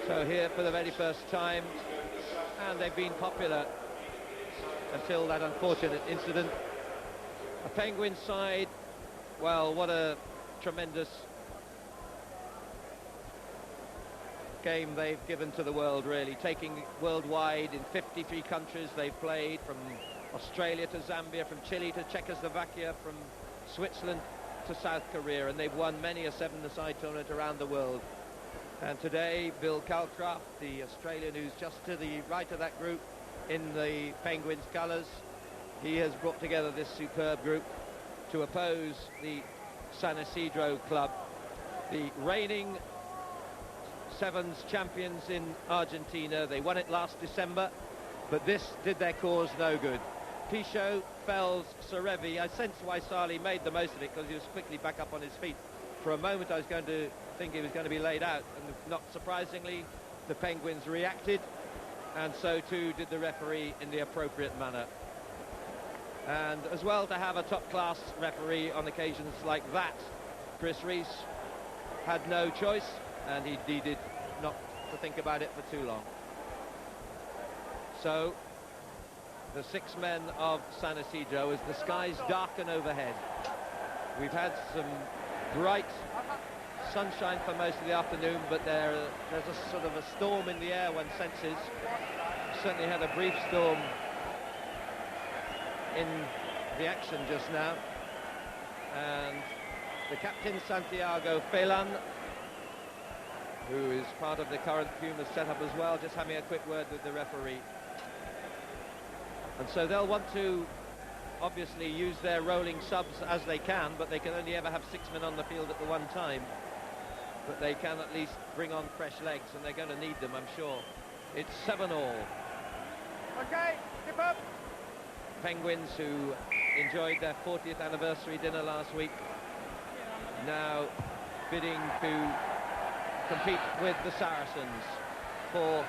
So here for the very first time, and they've been popular until that unfortunate incident. A Penguin side, well, what a tremendous game they've given to the world, really, taking worldwide in 53 countries they've played, from Australia to Zambia, from Chile to Czechoslovakia, from Switzerland to South Korea, and they've won many a 7-a-side tournament around the world. And today, Bill Calcraft, the Australian who's just to the right of that group in the Penguins colours, he has brought together this superb group to oppose the San Isidro club, the reigning 7s champions in Argentina. They won it last December, but this did their cause no good. Pichot fells Serevi. I sense why Sali made the most of it, because he was quickly back up on his feet. For a moment I was going to think he was going to be laid out, and not surprisingly the Penguins reacted, and so too did the referee in the appropriate manner. And as well, to have a top-class referee on occasions like that, Chris Rees had no choice, and he needed not to think about it for too long. So the 6 men of San Isidro, as the skies darken overhead. We've had some bright sunshine for most of the afternoon, but there's a sort of a storm in the air, one senses. Certainly had a brief storm in the action just now. And the captain, Santiago Phelan, who is part of the current Pumas setup as well, just having a quick word with the referee. And so they'll want to obviously use their rolling subs as they can, but they can only ever have 6 men on the field at the one time. But they can at least bring on fresh legs, and they're going to need them, I'm sure. It's 7-all. Okay, skip up. Penguins, who enjoyed their 40th anniversary dinner last week, now bidding to compete with the Saracens for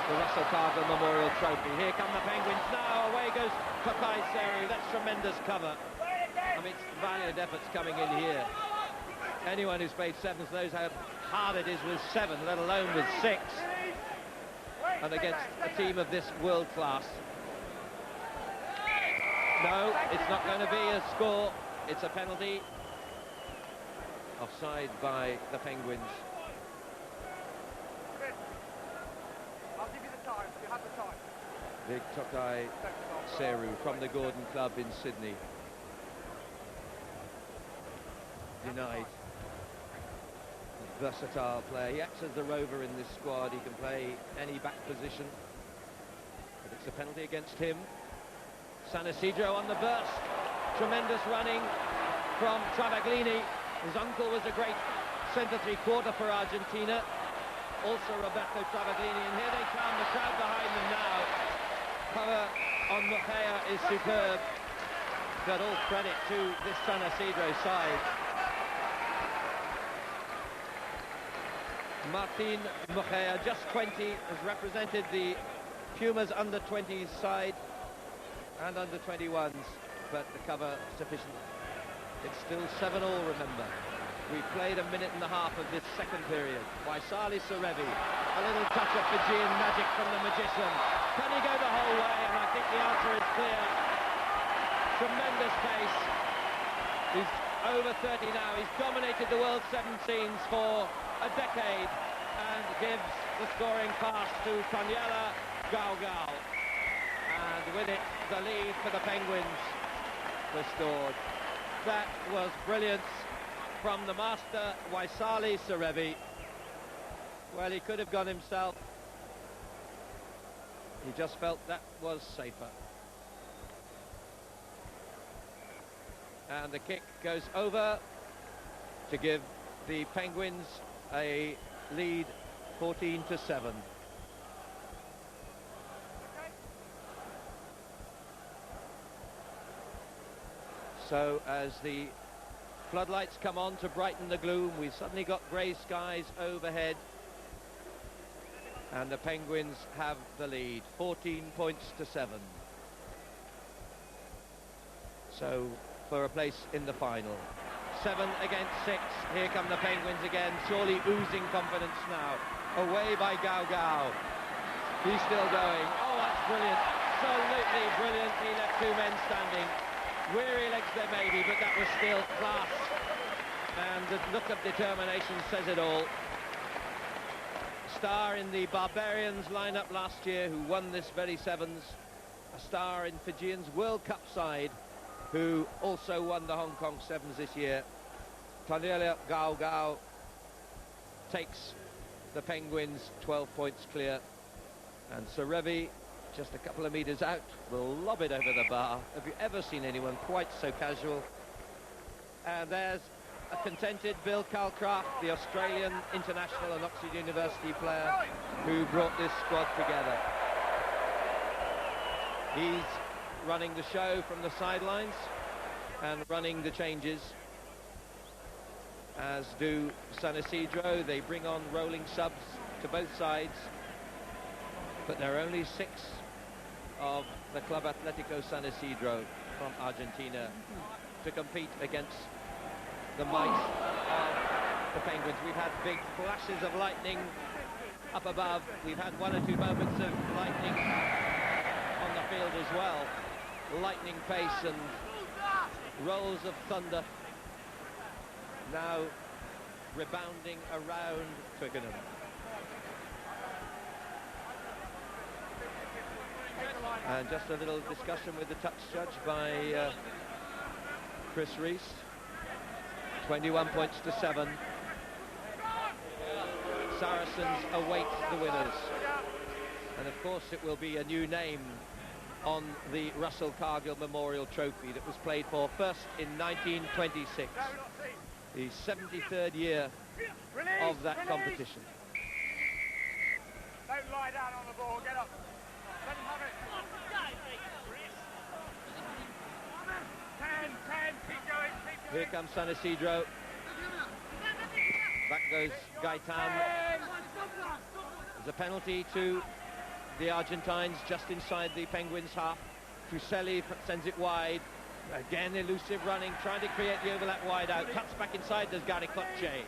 the Russell Cargill Memorial Trophy. Here come the Penguins now, away goes Tokai Seru. That's tremendous cover. I mean, it's valiant efforts coming in here. Anyone who's played sevens knows how hard it is with 7, let alone with 6, and against a team of this world class. No, it's not going to be a score, it's a penalty. Offside by the Penguins. I'll give you the time. You have the time. Big Tokai Seru from the Gordon Club in Sydney. Denied. Versatile player. He acts as the rover in this squad. He can play any back position. But it's a penalty against him. San Isidro on the burst. Tremendous running from Travaglini. His uncle was a great centre three-quarter for Argentina. Also Roberto Travaglini, and here they come, the crowd behind them now. Cover on Mejia is superb, but all credit to this San Isidro side. Martin Mejia, just 20, has represented the Pumas under-20s side and under-21s, but the cover sufficient. It's still 7-all, remember. We played a minute and a half of this second period. Waisali Serevi, a little touch of Fijian magic from the magician. Can he go the whole way? And I think the answer is clear. Tremendous pace. He's over 30 now. He's dominated the World 17s for a decade and gives the scoring pass to Taniela Gaugao. And with it, the lead for the Penguins restored. That was brilliance from the master, Waisali Serevi. Well, he could have gone himself. He just felt that was safer. And the kick goes over to give the Penguins a lead 14-7. So as the floodlights come on to brighten the gloom, we've suddenly got grey skies overhead, and the Penguins have the lead, 14 points to 7. So for a place in the final. 7 against 6, here come the Penguins again, surely oozing confidence now. Away by Gaugao. He's still going. Oh, that's brilliant. Absolutely brilliant. He left 2 men standing. Weary legs there maybe, but that was still class. And the look of determination says it all. Star in the Barbarians lineup last year, who won this very sevens. A star in Fijian's World Cup side, who also won the Hong Kong sevens this year. Taniela Gaugao takes the Penguins 12 points clear. And Serevi, just a couple of metres out, will lob it over the bar. Have you ever seen anyone quite so casual? And there's a contented Bill Calcraft, the Australian international and Oxford University player who brought this squad together. He's running the show from the sidelines and running the changes, as do San Isidro. They bring on rolling subs to both sides, but there are only 6 of the Club Atletico San Isidro from Argentina to compete against the might of the Penguins. We've had big flashes of lightning up above. We've had 1 or 2 moments of lightning on the field as well. Lightning pace and rolls of thunder. Now rebounding around Twickenham. And just a little discussion with the touch judge by Chris Rees. 21 points to 7. Saracens await the winners. And of course it will be a new name on the Russell Cargill Memorial Trophy that was played for first in 1926. The 73rd year of that competition. Don't lie down on the ball, get up. Let him have it. 10, keep going, keep going. Here comes San Isidro. Back goes Gaitan. There's a penalty to the Argentines just inside the Penguins' half. Fuselli sends it wide. Again, elusive running, trying to create the overlap wide out. Cuts back inside, there's Garicoche.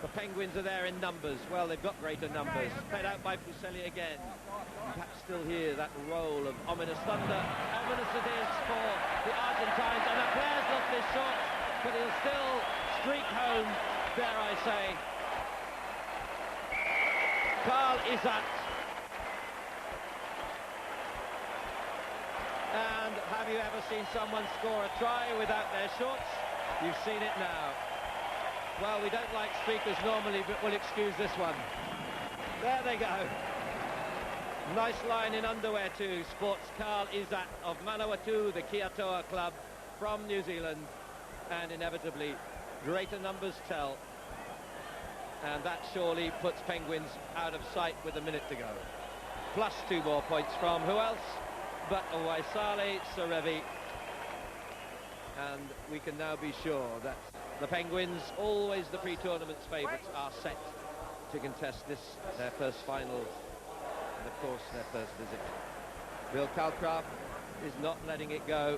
The Penguins are there in numbers. Well, they've got greater numbers. Played out by Fuselli again. Perhaps still hear that roll of ominous thunder. Ominous it is for the Argentines. And the player's lost his shot, but he'll still streak home, dare I say. Carl Isat. And have you ever seen someone score a try without their shorts? You've seen it now. Well, we don't like speakers normally, but we'll excuse this one. There they go. Nice line in underwear too. Sports Carl Isat of Manawatu, the Kiatoa club from New Zealand. And inevitably, greater numbers tell. And that surely puts Penguins out of sight with a minute to go. Plus 2 more points from who else but Waisale Serevi. And we can now be sure that the Penguins, always the pre-tournament's favourites, are set to contest this, their first finals, and of course their first visit. Bill Calcraft is not letting it go.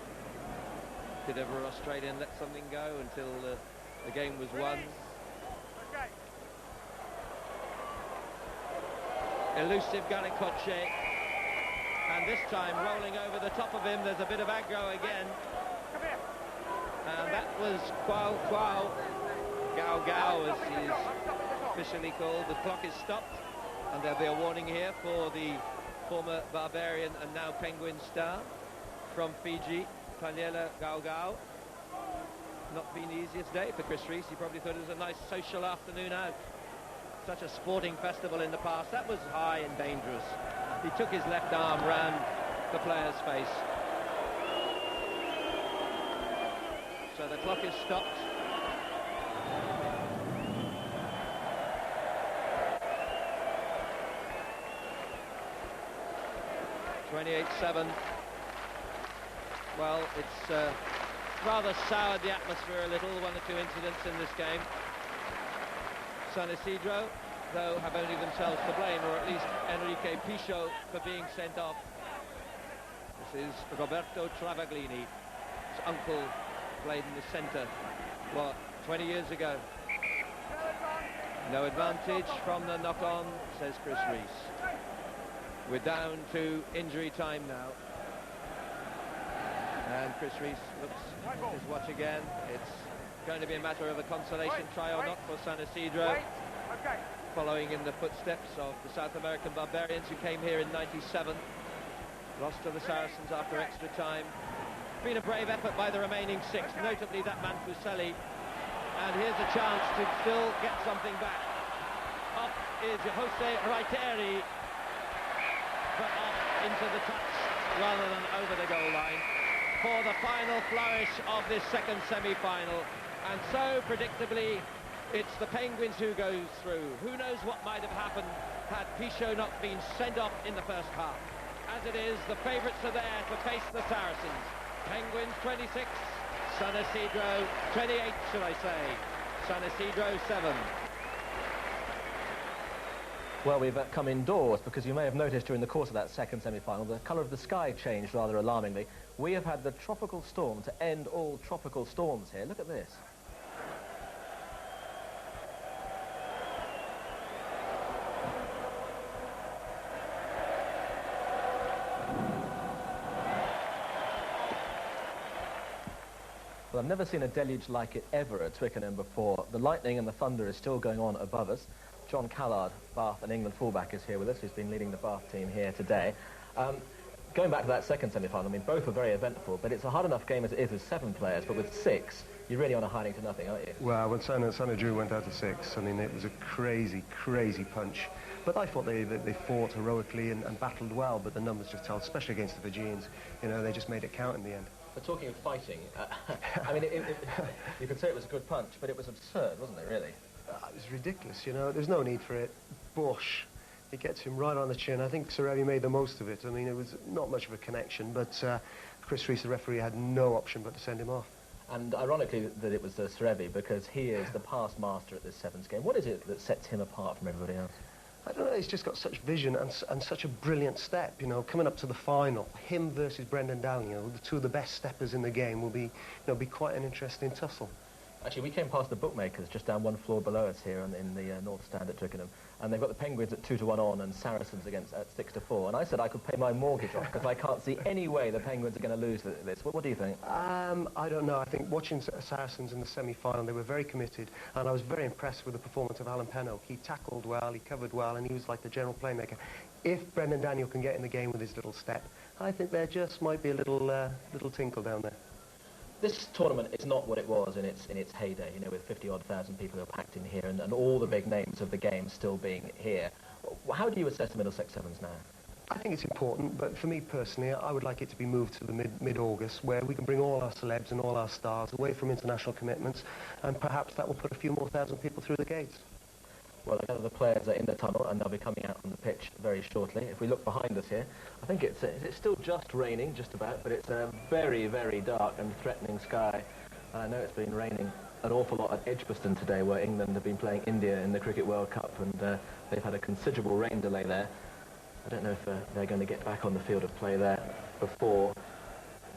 Did ever an Australian let something go until the game was won? Elusive Garicoche, and this time rolling over the top of him. There's a bit of aggro again. And that was Quao Quao, Gao Gao as he's officially called. The clock is stopped, and there'll be a warning here for the former Barbarian and now Penguin star from Fiji, Paniela Gao Gao. Not been the easiest day for Chris Rees. He probably thought it was a nice social afternoon out. Such a sporting festival in the past. That was high and dangerous. He took his left arm round the player's face. So the clock is stopped. (28-7). Well, it's rather soured the atmosphere a little. 1 or 2 incidents in this game. San Isidro, though, have only themselves to blame, or at least Enrique Pichot for being sent off. This is Roberto Travaglini. His uncle played in the centre, what, 20 years ago. No advantage from the knock-on, says Chris Rees. We're down to injury time now. And Chris Rees looks at his watch again. It's going to be a matter of a consolation try or not for San Isidro, following in the footsteps of the South American Barbarians who came here in '97, lost to the Saracens after extra time. Been a brave effort by the remaining 6, notably that man Fuselli, and here's a chance to still get something back. Up is Jose Reiteri, but up into the touch rather than over the goal line for the final flourish of this second semi-final. And so, predictably, it's the Penguins who goes through. Who knows what might have happened had Pichot not been sent off in the first half. As it is, the favourites are there to face the Saracens. Penguins 26, San Isidro 28, should I say. San Isidro 7. Well, we've come indoors because you may have noticed during the course of that second semi-final the colour of the sky changed rather alarmingly. We have had the tropical storm to end all tropical storms here. Look at this. Well, I've never seen a deluge like it ever at Twickenham before. The lightning and the thunder is still going on above us. John Callard, Bath and England fullback, is here with us, who's been leading the Bath team here today. Going back to that second semi-final, I mean, both were very eventful, but it's a hard enough game as it is with 7 players, but with 6, you're really on a hiding to nothing, aren't you? Well, when Sana Drew went out to 6, I mean, it was a crazy, crazy punch. But I thought they fought heroically and battled well, but the numbers just told, especially against the Fijians. You know, they just made it count in the end. But talking of fighting, I mean, you could say it was a good punch, but it was absurd, wasn't it, really? It was ridiculous, you know. There's no need for it. Bush, it gets him right on the chin. I think Serevi made the most of it. I mean, it was not much of a connection, but Chris Rees, the referee, had no option but to send him off. And ironically that it was Serevi, because he is the past master at this Sevens game. What is it that sets him apart from everybody else? I don't know, he's just got such vision and such a brilliant step, you know, coming up to the final. Him versus Brendan Daniel, the two of the best steppers in the game, will be quite an interesting tussle. Actually, we came past the bookmakers just down one floor below us here in the North Stand at Twickenham, and they've got the Penguins at 2-1 on and Saracens at 6-4, and I said I could pay my mortgage off because I can't see any way the Penguins are going to lose this. What do you think? I don't know. I think watching Saracens in the semi-final, they were very committed, and I was very impressed with the performance of Alan Pennock. He tackled well, he covered well, and he was like the general playmaker. If Brendan Daniel can get in the game with his little step, I think there just might be a little tinkle down there. This tournament is not what it was in its heyday, you know, with 50-odd thousand people who are packed in here and all the big names of the game still being here. How do you assess the Middlesex Sevens now? I think it's important, but for me personally, I would like it to be moved to the mid-August, where we can bring all our celebs and all our stars away from international commitments, and perhaps that will put a few more thousand people through the gates. Well, a lot of the players are in the tunnel and they'll be coming out on the pitch very shortly. If we look behind us here, I think it's still just raining, just about, but it's a very, very dark and threatening sky. And I know it's been raining an awful lot at Edgbaston today, where England have been playing India in the Cricket World Cup, and they've had a considerable rain delay there. I don't know if they're going to get back on the field of play there before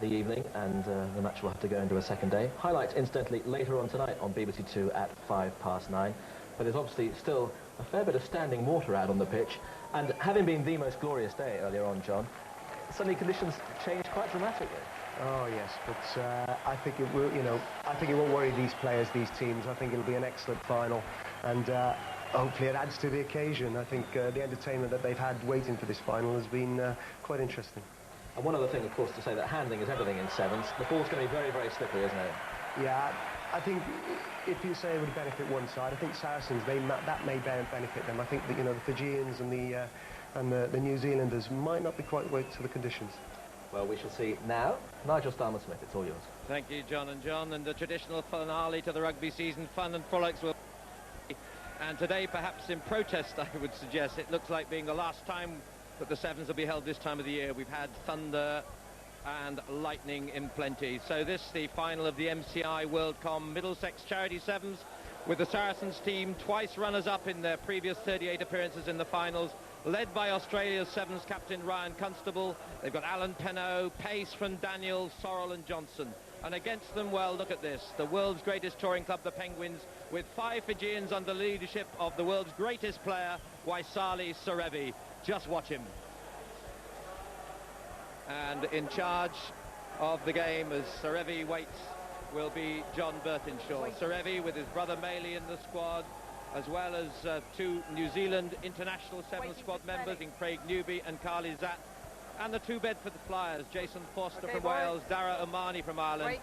the evening, and the match will have to go into a second day. Highlights, incidentally, later on tonight on BBC Two at 9:05. But there's obviously still a fair bit of standing water out on the pitch, and having been the most glorious day earlier on, John, suddenly conditions changed quite dramatically. Oh yes, but I think it will. You know, I think it won't worry these players, these teams. I think it'll be an excellent final, and hopefully it adds to the occasion. I think the entertainment that they've had waiting for this final has been quite interesting. And one other thing, of course, to say that handling is everything in sevens. The ball's going to be very, very slippery, isn't it? Yeah. I think if you say it would benefit one side, I think Saracens, that may benefit them. I think that, you know, the Fijians and the New Zealanders might not be quite right to the conditions. Well, we shall see now. Nigel Starmer-Smith, it's all yours. Thank you, John and John, and the traditional finale to the rugby season, fun and frolics will. And today, perhaps in protest, I would suggest, it looks like being the last time that the Sevens will be held this time of the year. We've had thunder and lightning in plenty. So this, the final of the MCI WorldCom Middlesex Charity Sevens, with the Saracens team twice runners-up in their previous 38 appearances in the finals, led by Australia's Sevens captain Ryan Constable. They've got Alan Pennock, Pace from Daniel, Sorrell and Johnson. And against them, well, look at this, the world's greatest touring club, the Penguins, with 5 Fijians under the leadership of the world's greatest player, Waisali Serevi. Just watch him. And in charge of the game as Serevi waits will be John Burtinshaw. Serevi with his brother Maley in the squad, as well as 2 New Zealand international 7 squad members in Craig Newby and Carly Zatt, and the 2 Bedford Flyers, Jason Foster from Wales, Dara Omani from Ireland,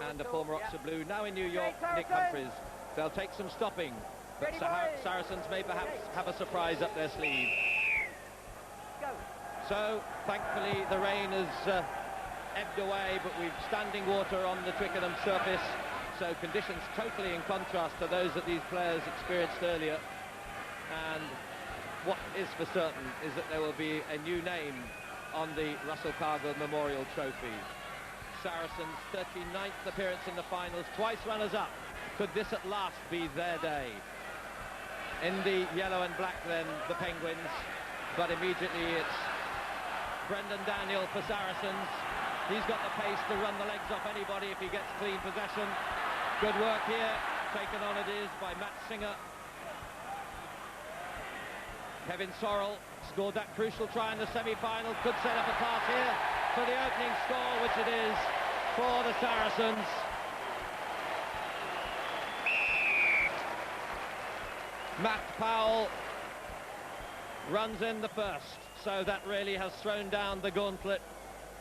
and the former Oxford Blue, now in New York, Nick Humphreys. They'll take some stopping, but Saracens may perhaps have a surprise up their sleeve. So, thankfully, the rain has ebbed away, but we've standing water on the Twickenham surface, so conditions totally in contrast to those that these players experienced earlier. And what is for certain is that there will be a new name on the Russell Cargill Memorial Trophy. Saracens' 39th appearance in the finals, twice runners-up. Could this at last be their day? In the yellow and black then, the Penguins, but immediately it's Brendan Daniel for Saracens. He's got the pace to run the legs off anybody if he gets clean possession. Good work here, taken on it is by Matt Singer. Kevin Sorrell scored that crucial try in the semi-final, could set up a pass here for the opening score, which it is for the Saracens. Matt Powell runs in the first, so that really has thrown down the gauntlet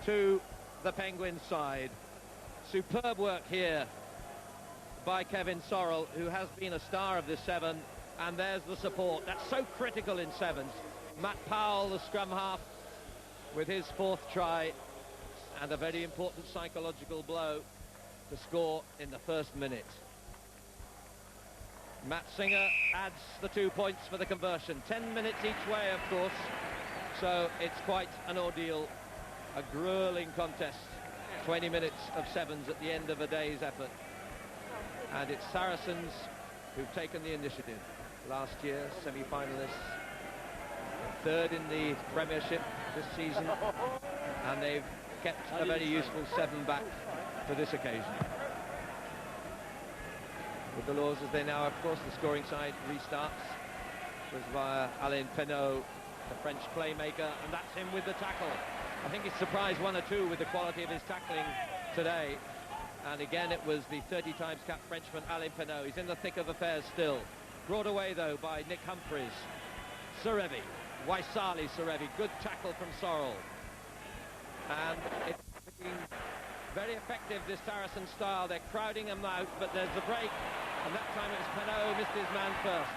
to the Penguins side. Superb work here by Kevin Sorrell, who has been a star of this 7, and there's the support. That's so critical in 7s. Matt Powell, the scrum half, with his 4th try, and a very important psychological blow to score in the first minute. Matt Singer adds the 2 points for the conversion. 10 minutes each way, of course, so it's quite an ordeal, a grueling contest. 20 minutes of 7s at the end of a day's effort. And it's Saracens who've taken the initiative. Last year, semi-finalists, 3rd in the Premiership this season, and they've kept a very useful 7 back for this occasion. With the laws as they now, of course, the scoring side restarts. It was via Alain Penaud, the French playmaker, and that's him with the tackle. I think he's surprised 1 or 2 with the quality of his tackling today. And again, it was the 30 times capped Frenchman Alain Penaud. He's in the thick of affairs still. Brought away, though, by Nick Humphreys. Serevi, Waisali Serevi, good tackle from Sorrell. And it's been very effective, this Saracen style. They're crowding him out, but there's the break. And that time it was Penaud, missed his man first.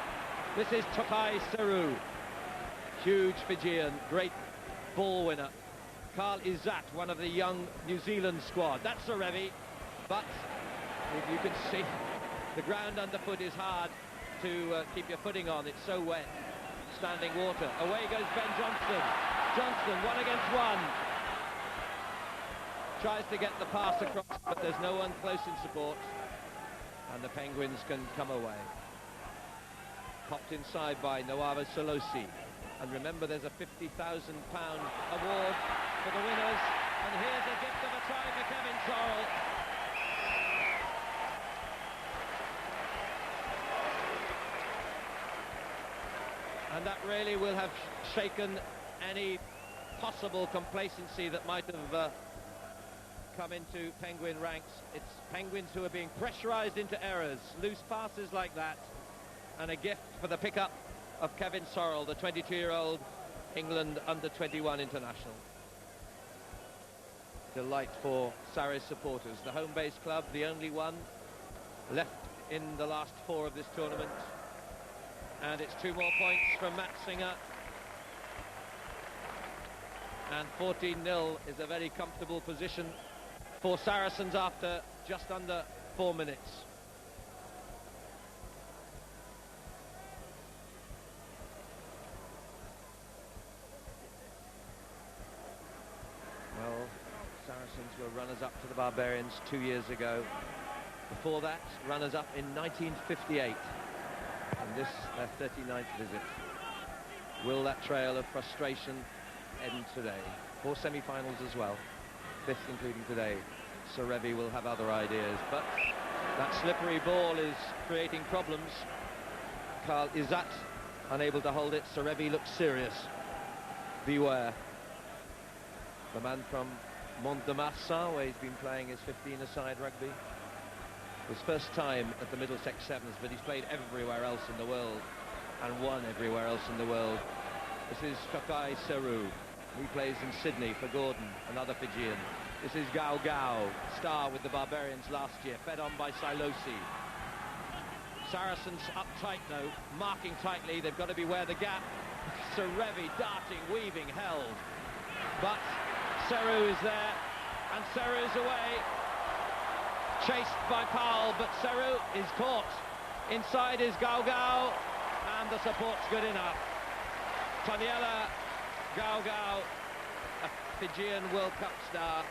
This is Tokai Seru. Huge Fijian, great ball winner. Carl Izzat, one of the young New Zealand squad. That's Serevi, but you can see the ground underfoot is hard to keep your footing on. It's so wet. Standing water. Away goes Ben Johnston. Johnston, 1 against 1. Tries to get the pass across, but there's no one close in support. And the Penguins can come away. Popped inside by Nawaba Solosi. And remember, there's a £50,000 award for the winners. And here's a gift of a try for Kevin Sorrell. And that really will have shaken any possible complacency that might have come into Penguin ranks. It's Penguins who are being pressurised into errors, loose passes like that, and a gift for the pickup of Kevin Sorrell, the 22-year-old England under-21 international. Delight for Sarries supporters. The home base club, the only one left in the last 4 of this tournament. And it's 2 more points from Matt Singer. And 14-0 is a very comfortable position for Saracens after just under 4 minutes. Well, Saracens were runners-up to the Barbarians 2 years ago. Before that, runners-up in 1958. And this, their 39th visit. Will that trail of frustration end today? 4 semi-finals as well. 5th including today. Serevi will have other ideas, but that slippery ball is creating problems. Carl Izzat unable to hold it. Serevi looks serious. Beware. The man from Mont-de-Marsan, where he's been playing his 15-a-side rugby. His first time at the Middlesex 7s, but he's played everywhere else in the world and won everywhere else in the world. This is Tokai Seru. He plays in Sydney for Gordon, another Fijian. This is Gao Gao, star with the Barbarians last year, fed on by Silosi. Saracens up tight though, marking tightly. They've got to beware the gap. Serevi darting, weaving, held. But Seru is there, and Seru is away. Chased by Powell, but Seru is caught. Inside is Gao Gao, and the support's good enough. Taniela Gao Gao, a Fijian World Cup star,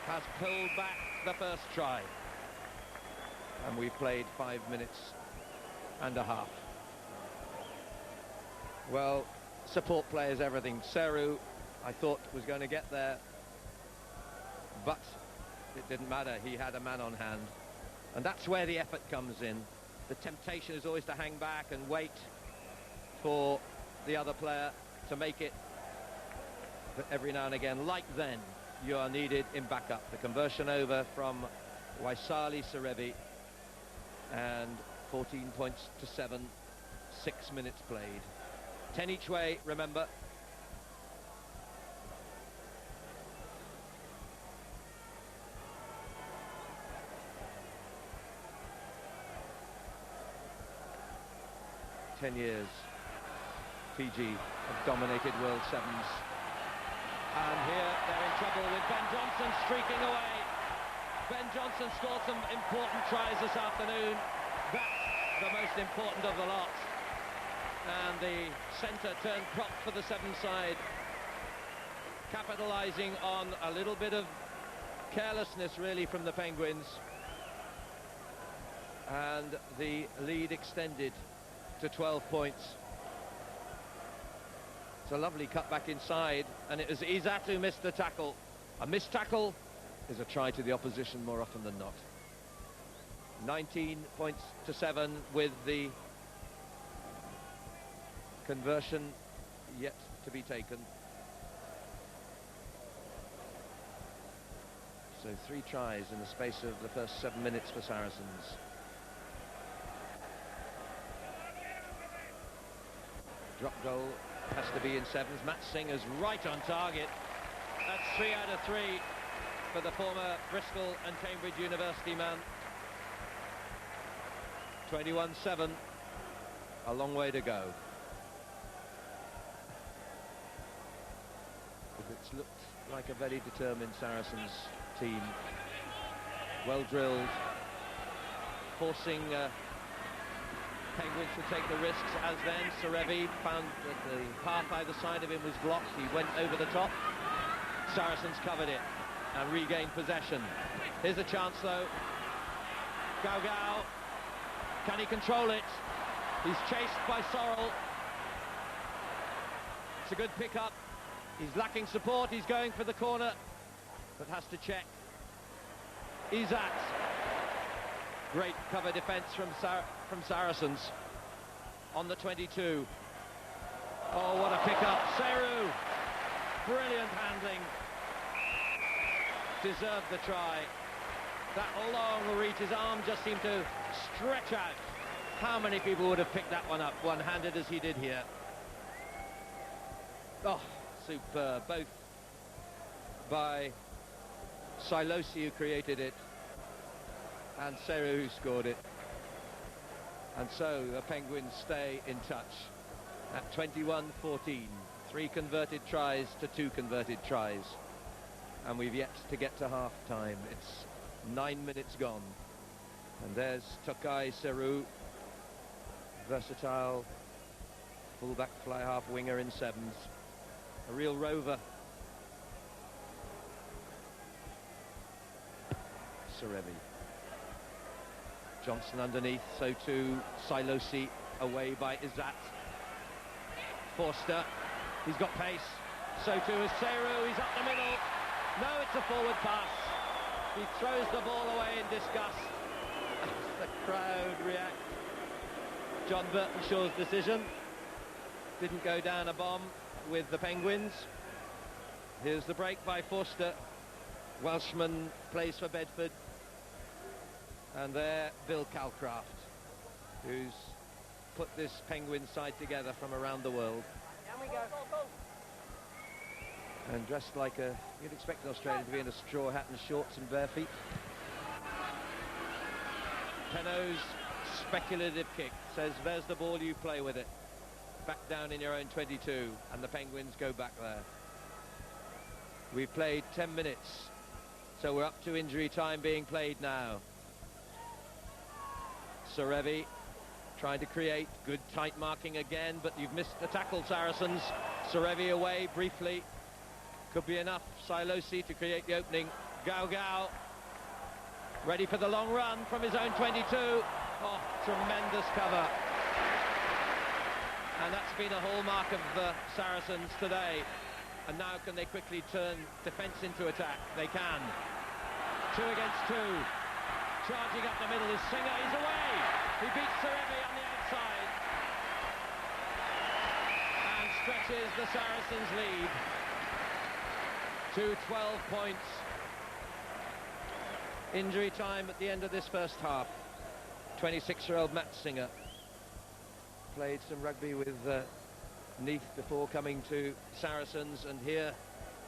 has pulled back the first try. And we played 5 minutes and a half. Well, support play is everything. Seru, I thought, was going to get there, but it didn't matter. He had a man on hand. And that's where the effort comes in. The temptation is always to hang back and wait for the other player to make it. But every now and again, like then, you are needed in backup. The conversion over from Waisali Serevi, and 14 points to 7. 6 minutes played. 10 each way, remember. Years Fiji have dominated World Sevens, and here they're in trouble with Ben Johnson streaking away. Ben Johnson scored some important tries this afternoon. That's the most important of the lot, and the centre turned prop for the Sevens side, capitalising on a little bit of carelessness really from the Penguins, and the lead extended to 12 points. It's a lovely cut back inside, and it was Izat who missed the tackle. A missed tackle is a try to the opposition more often than not. 19 points to 7 with the conversion yet to be taken. So 3 tries in the space of the first 7 minutes for Saracens. Drop goal has to be in Sevens. Matt Singer's right on target. That's 3 out of 3 for the former Bristol and Cambridge University man. 21-7. A long way to go. It's looked like a very determined Saracens team. Well drilled. Forcing Penguins to take the risks, as then Serevi found that the path either side of him was blocked. He went over the top. Saracens covered it and regained possession. Here's a chance though. Gao Gao. Can he control it? He's chased by Sorrell. It's a good pickup. He's lacking support. He's going for the corner, but has to check. Izat. Great cover defence from Saracens on the 22. Oh, what a pickup. Seru. Brilliant handling. Deserved the try. That long reach, his arm just seemed to stretch out. How many people would have picked that one up one-handed as he did here? Oh, superb. Both by Silosi, who created it, and Seru, who scored it. And so the Penguins stay in touch at 21-14. 3 converted tries to 2 converted tries. And we've yet to get to half-time. It's 9 minutes gone. And there's Tokai Seru, versatile fullback fly-half winger in Sevens. A real rover. Serevi. Johnson underneath, so too Silosi, away by Izat. Forster, he's got pace, so too is Seru, he's up the middle. No, it's a forward pass. He throws the ball away in disgust. The crowd react. John Burtonshaw's decision didn't go down a bomb with the Penguins. Here's the break by Forster. Welshman plays for Bedford. And there, Bill Calcraft, who's put this Penguin side together from around the world. Down we go. And dressed like you'd expect an Australian to be in a straw hat and shorts and bare feet. Peno's speculative kick says, there's the ball, you play with it. Back down in your own 22, and the Penguins go back there. We've played 10 minutes, so we're up to injury time being played now. Serevi trying to create good tight marking again, but you've missed the tackle, Saracens. Serevi away briefly. Could be enough. Silosi to create the opening. Gao Gao ready for the long run from his own 22. Oh, tremendous cover. And that's been a hallmark of the Saracens today. And now can they quickly turn defence into attack? They can. 2 against 2. Charging up the middle is Singer. He's away. He beats Serevi on the outside. And stretches the Saracens' lead to 12 points. Injury time at the end of this first half. 26-year-old Matt Singer. played some rugby with Neath before coming to Saracens, and here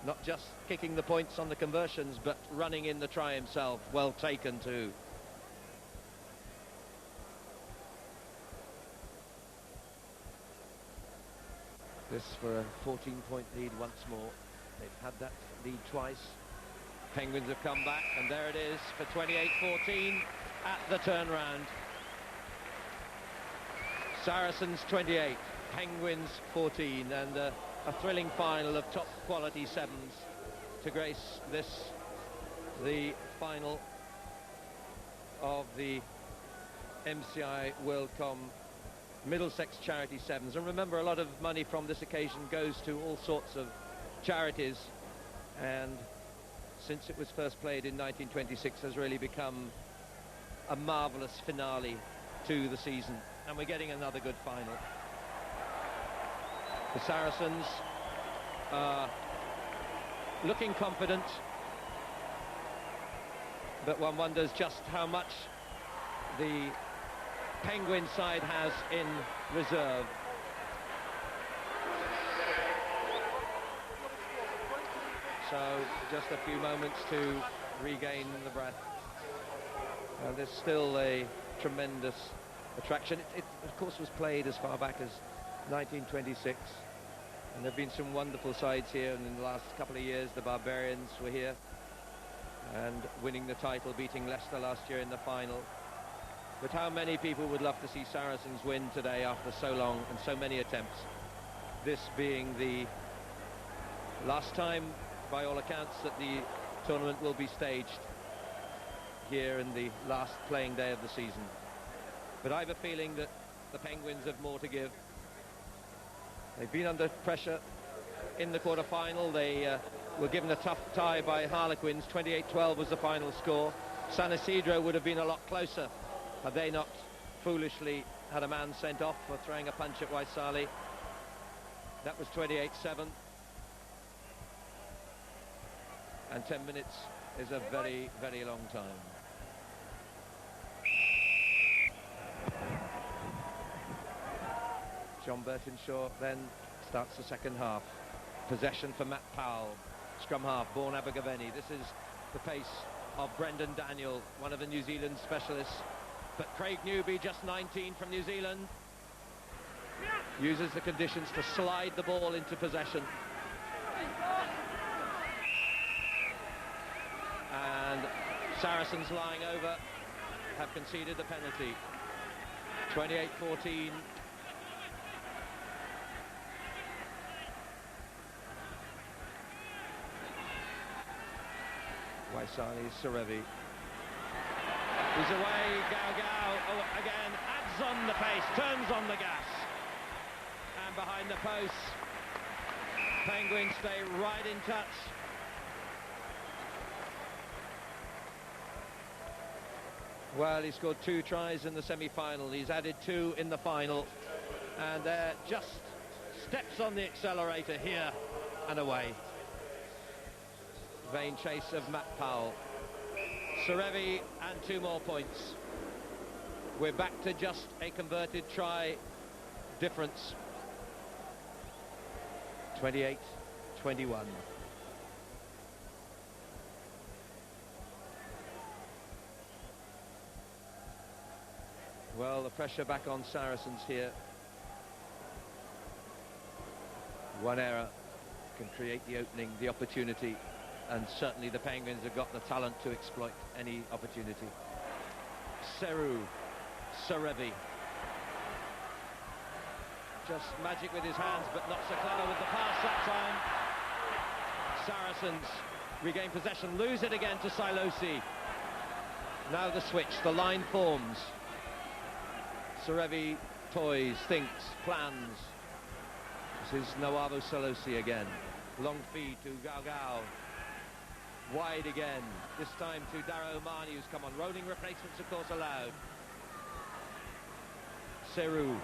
not just kicking the points on the conversions but running in the try himself. Well taken too. This for a 14-point lead once more. They've had that lead twice. Penguins have come back, and there it is for 28-14 at the turnaround. Saracens 28, Penguins 14, and a thrilling final of top quality sevens to grace this, the final of the MCI WorldCom Middlesex Charity Sevens. And remember, a lot of money from this occasion goes to all sorts of charities, and since it was first played in 1926 has really become a marvellous finale to the season, and we're getting another good final. The Saracens are looking confident, but one wonders just how much the Penguin side has in reserve. So just a few moments to regain the breath. There's still a tremendous attraction. It of course was played as far back as 1926, and there have been some wonderful sides here, and in the last couple of years the Barbarians were here and winning the title, beating Leicester last year in the final. But how many people would love to see Saracens win today after so long and so many attempts? This being the last time, by all accounts, that the tournament will be staged here in the last playing day of the season. But I have a feeling that the Penguins have more to give. They've been under pressure in the quarter-final. They were given a tough tie by Harlequins. 28-12 was the final score. San Isidro would have been a lot closer had they not foolishly had a man sent off for throwing a punch at Waisali. That was 28-7. And 10 minutes is a very, very long time. John Burtonshaw then starts the second half. Possession for Matt Powell, scrum half, Bourne Abergavenny. This is the pace of Brendan Daniel, one of the New Zealand specialists. But Craig Newby, just 19 from New Zealand, uses the conditions to slide the ball into possession. And Saracens, lying over, have conceded the penalty. 28-14. Waisali Serevi. He's away, Gao, oh, again, adds on the pace, turns on the gas. And behind the posts, Penguins stay right in touch. Well, he scored 2 tries in the semi-final. He's added 2 in the final. And just steps on the accelerator here and away. Vain chase of Matt Powell. Serevi and 2 more points. We're back to just a converted try difference. 28-21. Well, the pressure back on Saracens here. One error can create the opening, the opportunity, and certainly the Penguins have got the talent to exploit any opportunity. Serevi. Just magic with his hands, but not so clever with the pass that time. Saracens regain possession, lose it again to Silosi. Now the switch, the line forms. Serevi toys, thinks, plans. This is Nawabo Silosi again. Long feed to Gao. Wide again, this time to Daro Omani, who's come on. Rolling replacements, of course, allowed. Seru.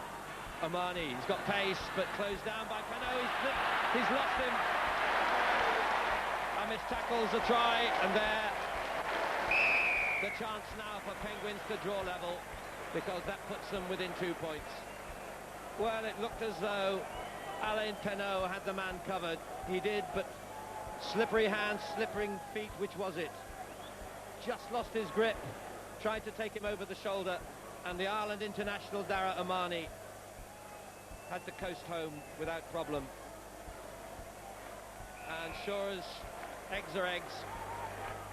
Omani, he's got pace, but closed down by Cano. He's lost him. Amis tackles a try, and there the chance now for Penguins to draw level, because that puts them within 2 points. Well, it looked as though Alain Penaud had the man covered. He did, but slippery hands, slippering feet, which was it? Just lost his grip, tried to take him over the shoulder, and the Ireland international Dara Amani had to coast home without problem. And sure as eggs are eggs,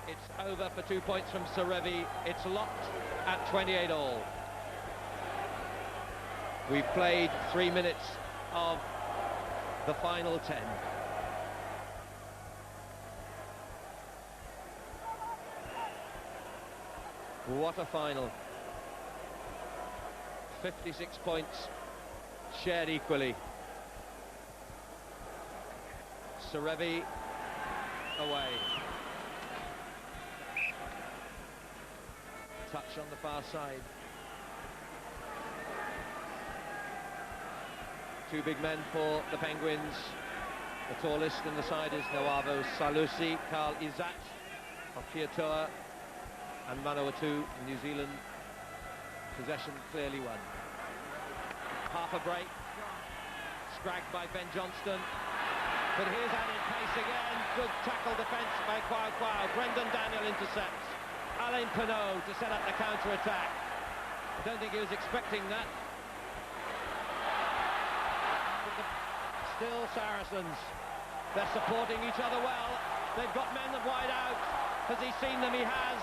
it's over for 2 points from Serevi. It's locked at 28 all. We've played 3 minutes of the final 10. What a final. 56 points shared equally. Serevi away. Touch on the far side. Two big men for the Penguins. The tallest in the side is Nawavo Salusi, Carl Izat of Kiatoa, and Manawatu, New Zealand. Possession clearly won. Half a break. Scragged by Ben Johnston. But here's added pace again. Good tackle defence by Kwao Kwao. Brendan Daniel intercepts. Alain Penaud to set up the counter-attack. I don't think he was expecting that. Still Saracens. They're supporting each other well. They've got men wide out. Has he seen them? He has.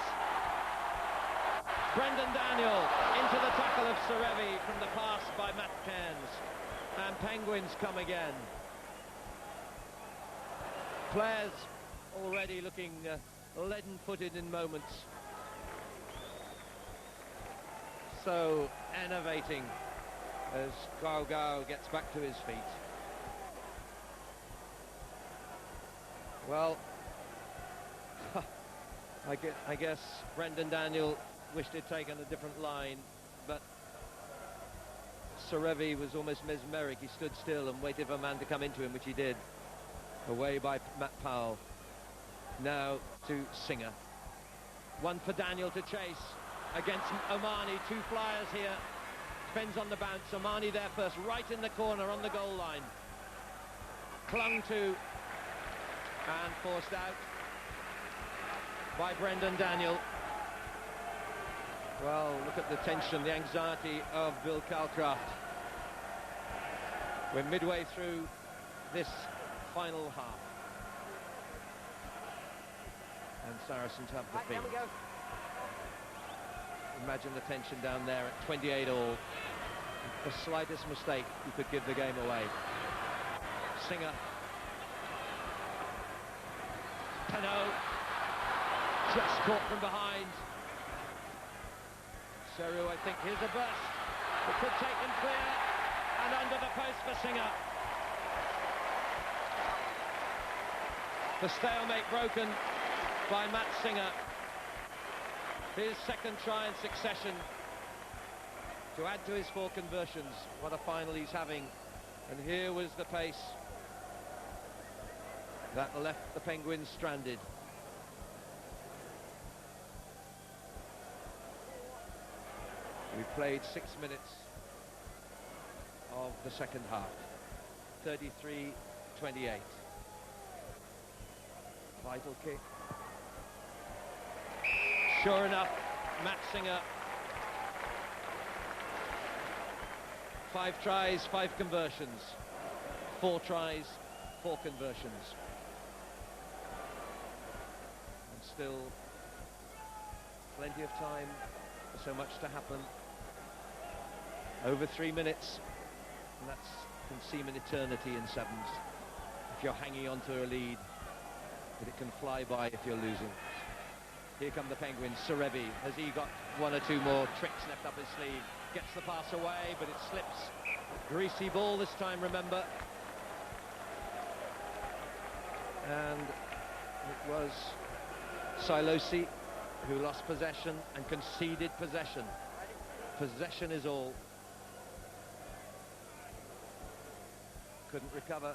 Brendan Daniel into the tackle of Serevi from the pass by Matt Cairns. And Penguins come again. Players already looking leaden-footed in moments. So enervating as Gao Gao gets back to his feet. Well, I guess Brendan Daniel wished he'd taken a different line, but Serevi was almost mesmeric. He stood still and waited for a man to come into him, which he did. Away by Matt Powell. Now to Singer. One for Daniel to chase against Omani. Two flyers here. Depends on the bounce. Omani there first, right in the corner on the goal line. Clung to and forced out by Brendan Daniel. Well, look at the tension, the anxiety of Bill Calcraft. We're midway through this final half. And Saracens have the field. Imagine the tension down there at 28 all. The slightest mistake, you could give the game away. Singer. Penaud. Just caught from behind. Seru, I think, here's a burst. It could take him clear. And under the post for Singer. The stalemate broken by Matt Singer. His second try in succession to add to his 4 conversions. What a final he's having. And here was the pace that left the Penguins stranded. We played 6 minutes of the second half. 33-28. Vital kick. Sure enough, Matt Singer. 5 tries, 5 conversions. 4 tries, 4 conversions. And still plenty of time, so much to happen. Over 3 minutes, and that can seem an eternity in sevens. If you're hanging on to a lead, but it can fly by if you're losing. Here come the Penguins. Serevi, has he got 1 or 2 more tricks left up his sleeve? Gets the pass away, but it slips. Greasy ball this time, remember. And it was Silosi who lost possession and conceded possession. Possession is all. Couldn't recover.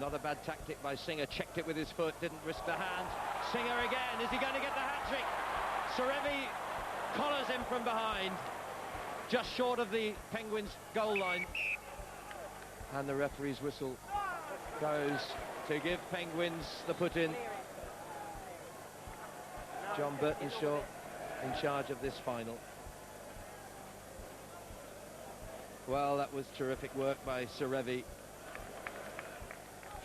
Not a bad tactic by Singer. Checked it with his foot, didn't risk the hand. Singer again. Is he going to get the hat-trick? Serevi collars him from behind. just short of the Penguins' goal line. And the referee's whistle goes to give Penguins the put-in. John Burtonshaw in charge of this final. Well, that was terrific work by Serevi.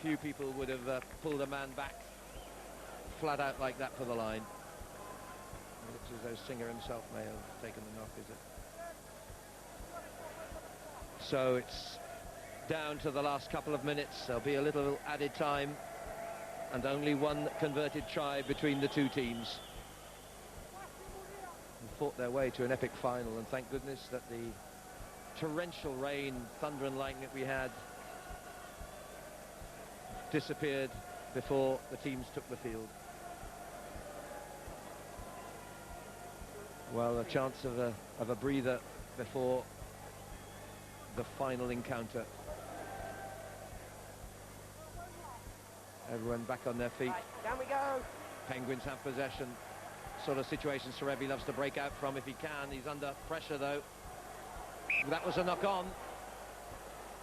Few people would have pulled a man back flat out like that for the line. It looks as though Singer himself may have taken the knock, is it? So it's down to the last couple of minutes. There'll be a little added time and only one converted try between the two teams. And fought their way to an epic final, and thank goodness that the torrential rain, thunder and lightning that we had disappeared before the teams took the field. Well, a chance of a breather before the final encounter. Everyone back on their feet. Right, down we go. Penguins have possession. Sort of situation Serevi loves to break out from if he can. He's under pressure though. That was a knock-on.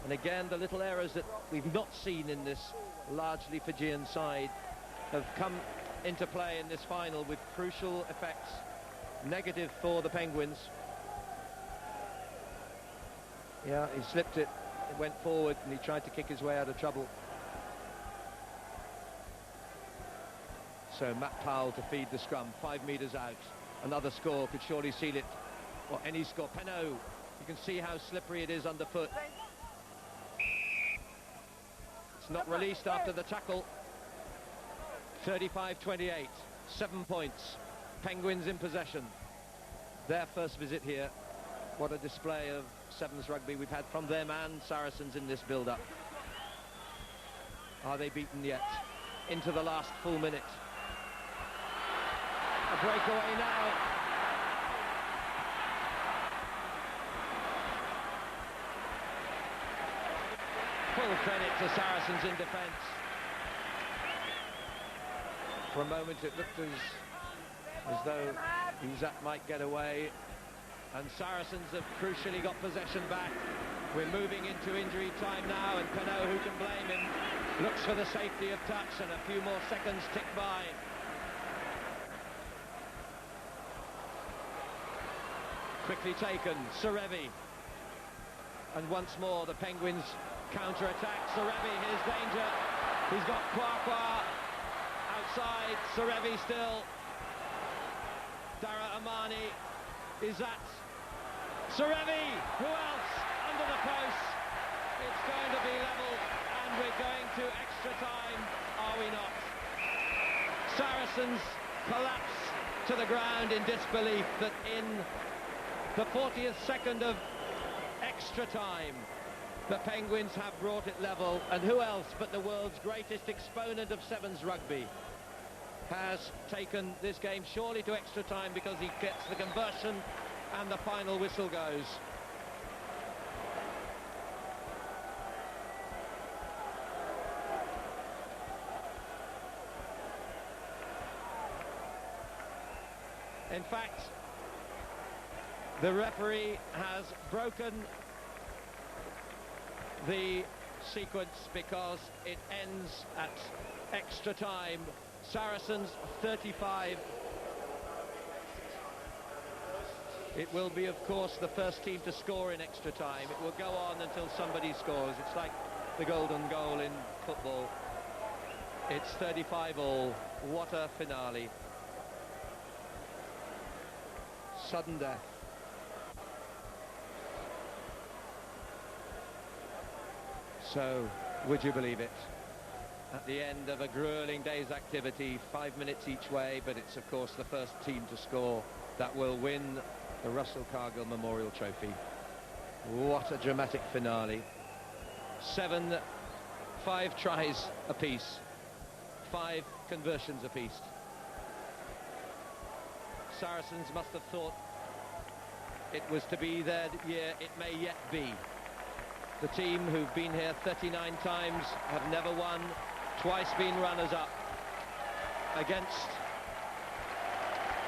And again, the little errors that we've not seen in this largely Fijian side have come into play in this final with crucial effects. Negative for the Penguins. Yeah, he slipped it. It went forward and he tried to kick his way out of trouble. So Matt Powell to feed the scrum, 5 metres out. Another score could surely seal it. Or any score. Penaud, you can see how slippery it is underfoot. It's not released after the tackle. 35-28, 7 points. Penguins in possession. Their first visit here. What a display of sevens rugby we've had from them and Saracens in this build-up. Are they beaten yet? Into the last full minute. A breakaway now. Full credit to Saracens in defence. For a moment it looked as though Uzat might get away, and Saracens have crucially got possession back. We're moving into injury time now, and Penaud, who can blame him, looks for the safety of touch, and a few more seconds tick by. Quickly taken, Serevi, and once more the Penguins counter-attack. Serevi, here's danger. He's got Kwakwa outside. Serevi still. Dara Amani is that Serevi, who else? Under the post. It's going to be level, and we're going to extra time, are we not? Saracens collapse to the ground in disbelief that in the 40th second of extra time the Penguins have brought it level, and who else but the world's greatest exponent of sevens rugby has taken this game surely to extra time, because he gets the conversion and the final whistle goes. In fact, the referee has broken the sequence because it ends at extra time. Saracens 35. It will be, of course, the first team to score in extra time. It will go on until somebody scores. It's like the golden goal in football. It's 35 all. What a finale. Sudden death. So, would you believe it? At the end of a grueling day's activity, 5 minutes each way, but it's of course the first team to score that will win the Russell Cargill Memorial Trophy. What a dramatic finale. 5 tries apiece, 5 conversions apiece. Saracens must have thought it was to be their year. It may yet be. The team who've been here 39 times have never won, twice been runners-up against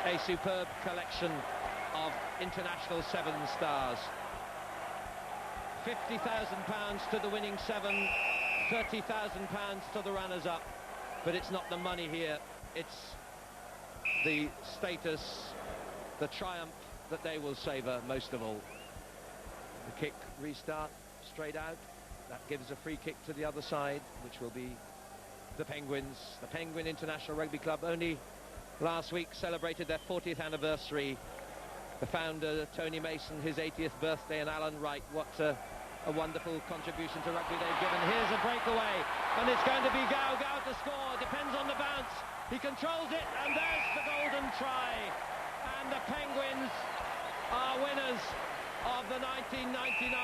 a superb collection of international seven stars. £50,000 to the winning seven, £30,000 to the runners-up. But it's not the money here, it's the status, the triumph that they will savour most of all. The kick restart straight out. That gives a free kick to the other side, which will be the Penguins. The Penguin International Rugby Club only last week celebrated their 40th anniversary. The founder, Tony Mason, his 80th birthday, and Alan Wright. What a wonderful contribution to rugby they've given. Here's a breakaway, and it's going to be Gao to score. Depends on the bounce. He controls it, and there's the golden try. And the Penguins are winners of the 1999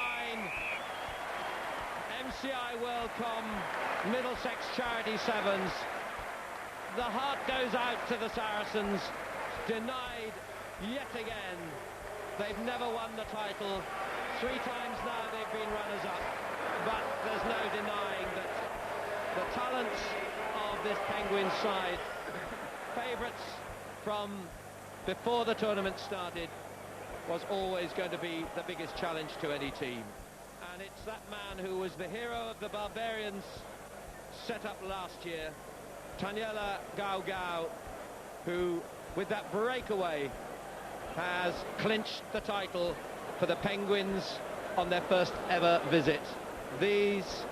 MCI WorldCom Middlesex Charity Sevens. The heart goes out to the Saracens, denied yet again. They've never won the title. 3 times now they've been runners-up, but there's no denying that the talents of this Penguins side, favourites from before the tournament started, was always going to be the biggest challenge to any team. And it's that man who was the hero of the Barbarians set up last year, Taniela Gao, who, with that breakaway, has clinched the title for the Penguins on their first ever visit. These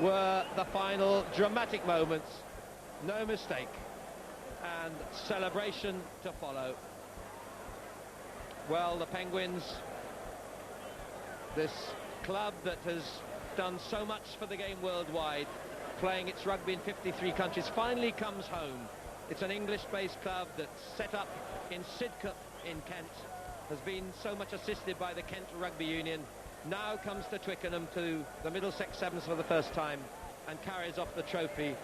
were the final dramatic moments, no mistake, and celebration to follow. Well, the Penguins, this club that has done so much for the game worldwide, playing its rugby in 53 countries, finally comes home. It's an English-based club that's set up in Sidcup in Kent, has been so much assisted by the Kent Rugby Union, now comes to Twickenham, to the Middlesex Sevens for the first time, and carries off the trophy.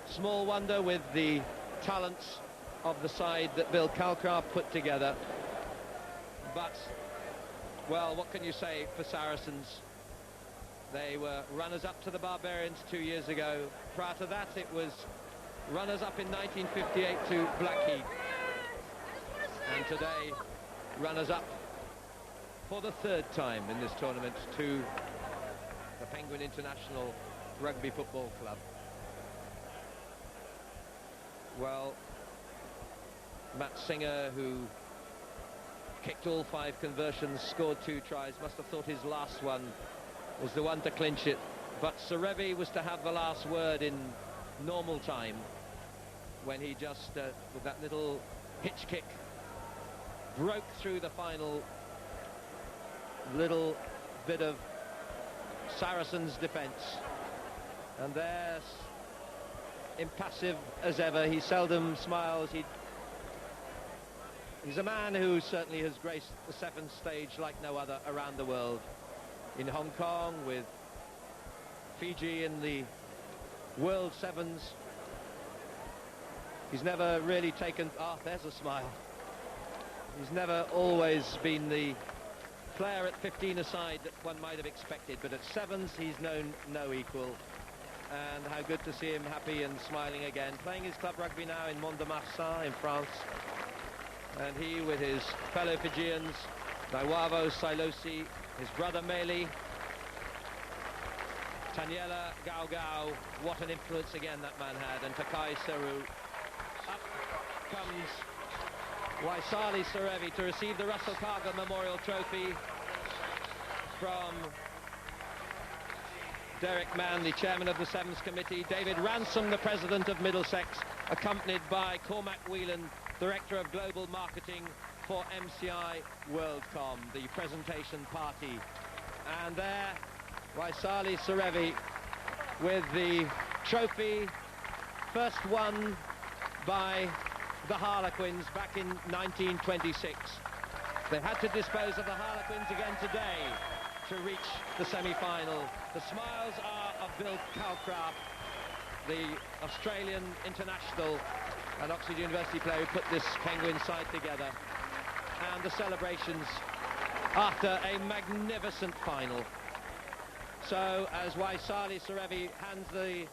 Small wonder with the talents of the side that Bill Calcraft put together. But, well, what can you say for Saracens? They were runners-up to the Barbarians 2 years ago. Prior to that, it was runners-up in 1958 to Blackheath. And today, runners-up for the 3rd time in this tournament to the Penguin International Rugby Football Club. Well, Matt Singer, who kicked all 5 conversions, scored 2 tries, must have thought his last one was the one to clinch it. But Serevi was to have the last word in normal time, when he just, with that little hitch kick, broke through the final little bit of Saracens' defence. And there's, impassive as ever, he seldom smiles. He's a man who certainly has graced the 7th stage like no other around the world. In Hong Kong, with Fiji in the World Sevens. He's never really taken... Ah, there's a smile. He's never always been the player at 15-a-side that one might have expected, but at 7s he's known no equal. And how good to see him happy and smiling again, playing his club rugby now in Mont-de-Marsan in France. And he, with his fellow Fijians, Naiwavo Sailosi, his brother Meli, Taniela Gao, what an influence again that man had, and Takai Seru. Up comes Waisali Serevi to receive the Russell Cargill Memorial Trophy from Derek Mann, the chairman of the Sevens Committee, David Ransom, the president of Middlesex, accompanied by Cormac Whelan, director of global marketing for MCI WorldCom, the presentation party. And there, Waisali Serevi with the trophy, first won by the Harlequins back in 1926. They had to dispose of the Harlequins again today to reach the semi-final. The smiles are of Bill Calcraft, the Australian international and Oxford University player who put this Penguin side together. And the celebrations after a magnificent final. So as Waisali Serevi hands the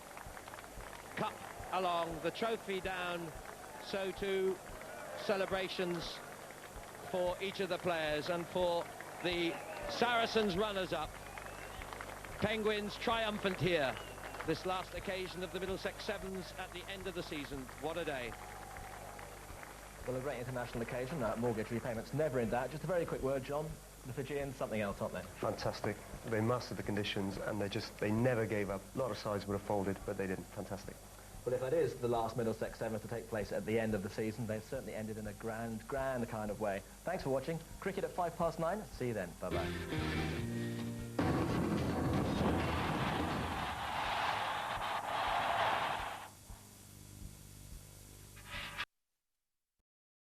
cup along, the trophy down, so too celebrations for each of the players and for the Saracens runners-up. Penguins triumphant here. This last occasion of the Middlesex Sevens at the end of the season. What a day. Well, a great international occasion. Mortgage repayments never in doubt. Just a very quick word, John. The Fijians, something else, aren't they? Fantastic. They mastered the conditions, and they never gave up. A lot of sides would have folded, but they didn't. Fantastic. Well, if that is the last Middlesex Sevens to take place at the end of the season, they've certainly ended in a grand kind of way. Thanks for watching. Cricket at 9:05. See you then. Bye-bye.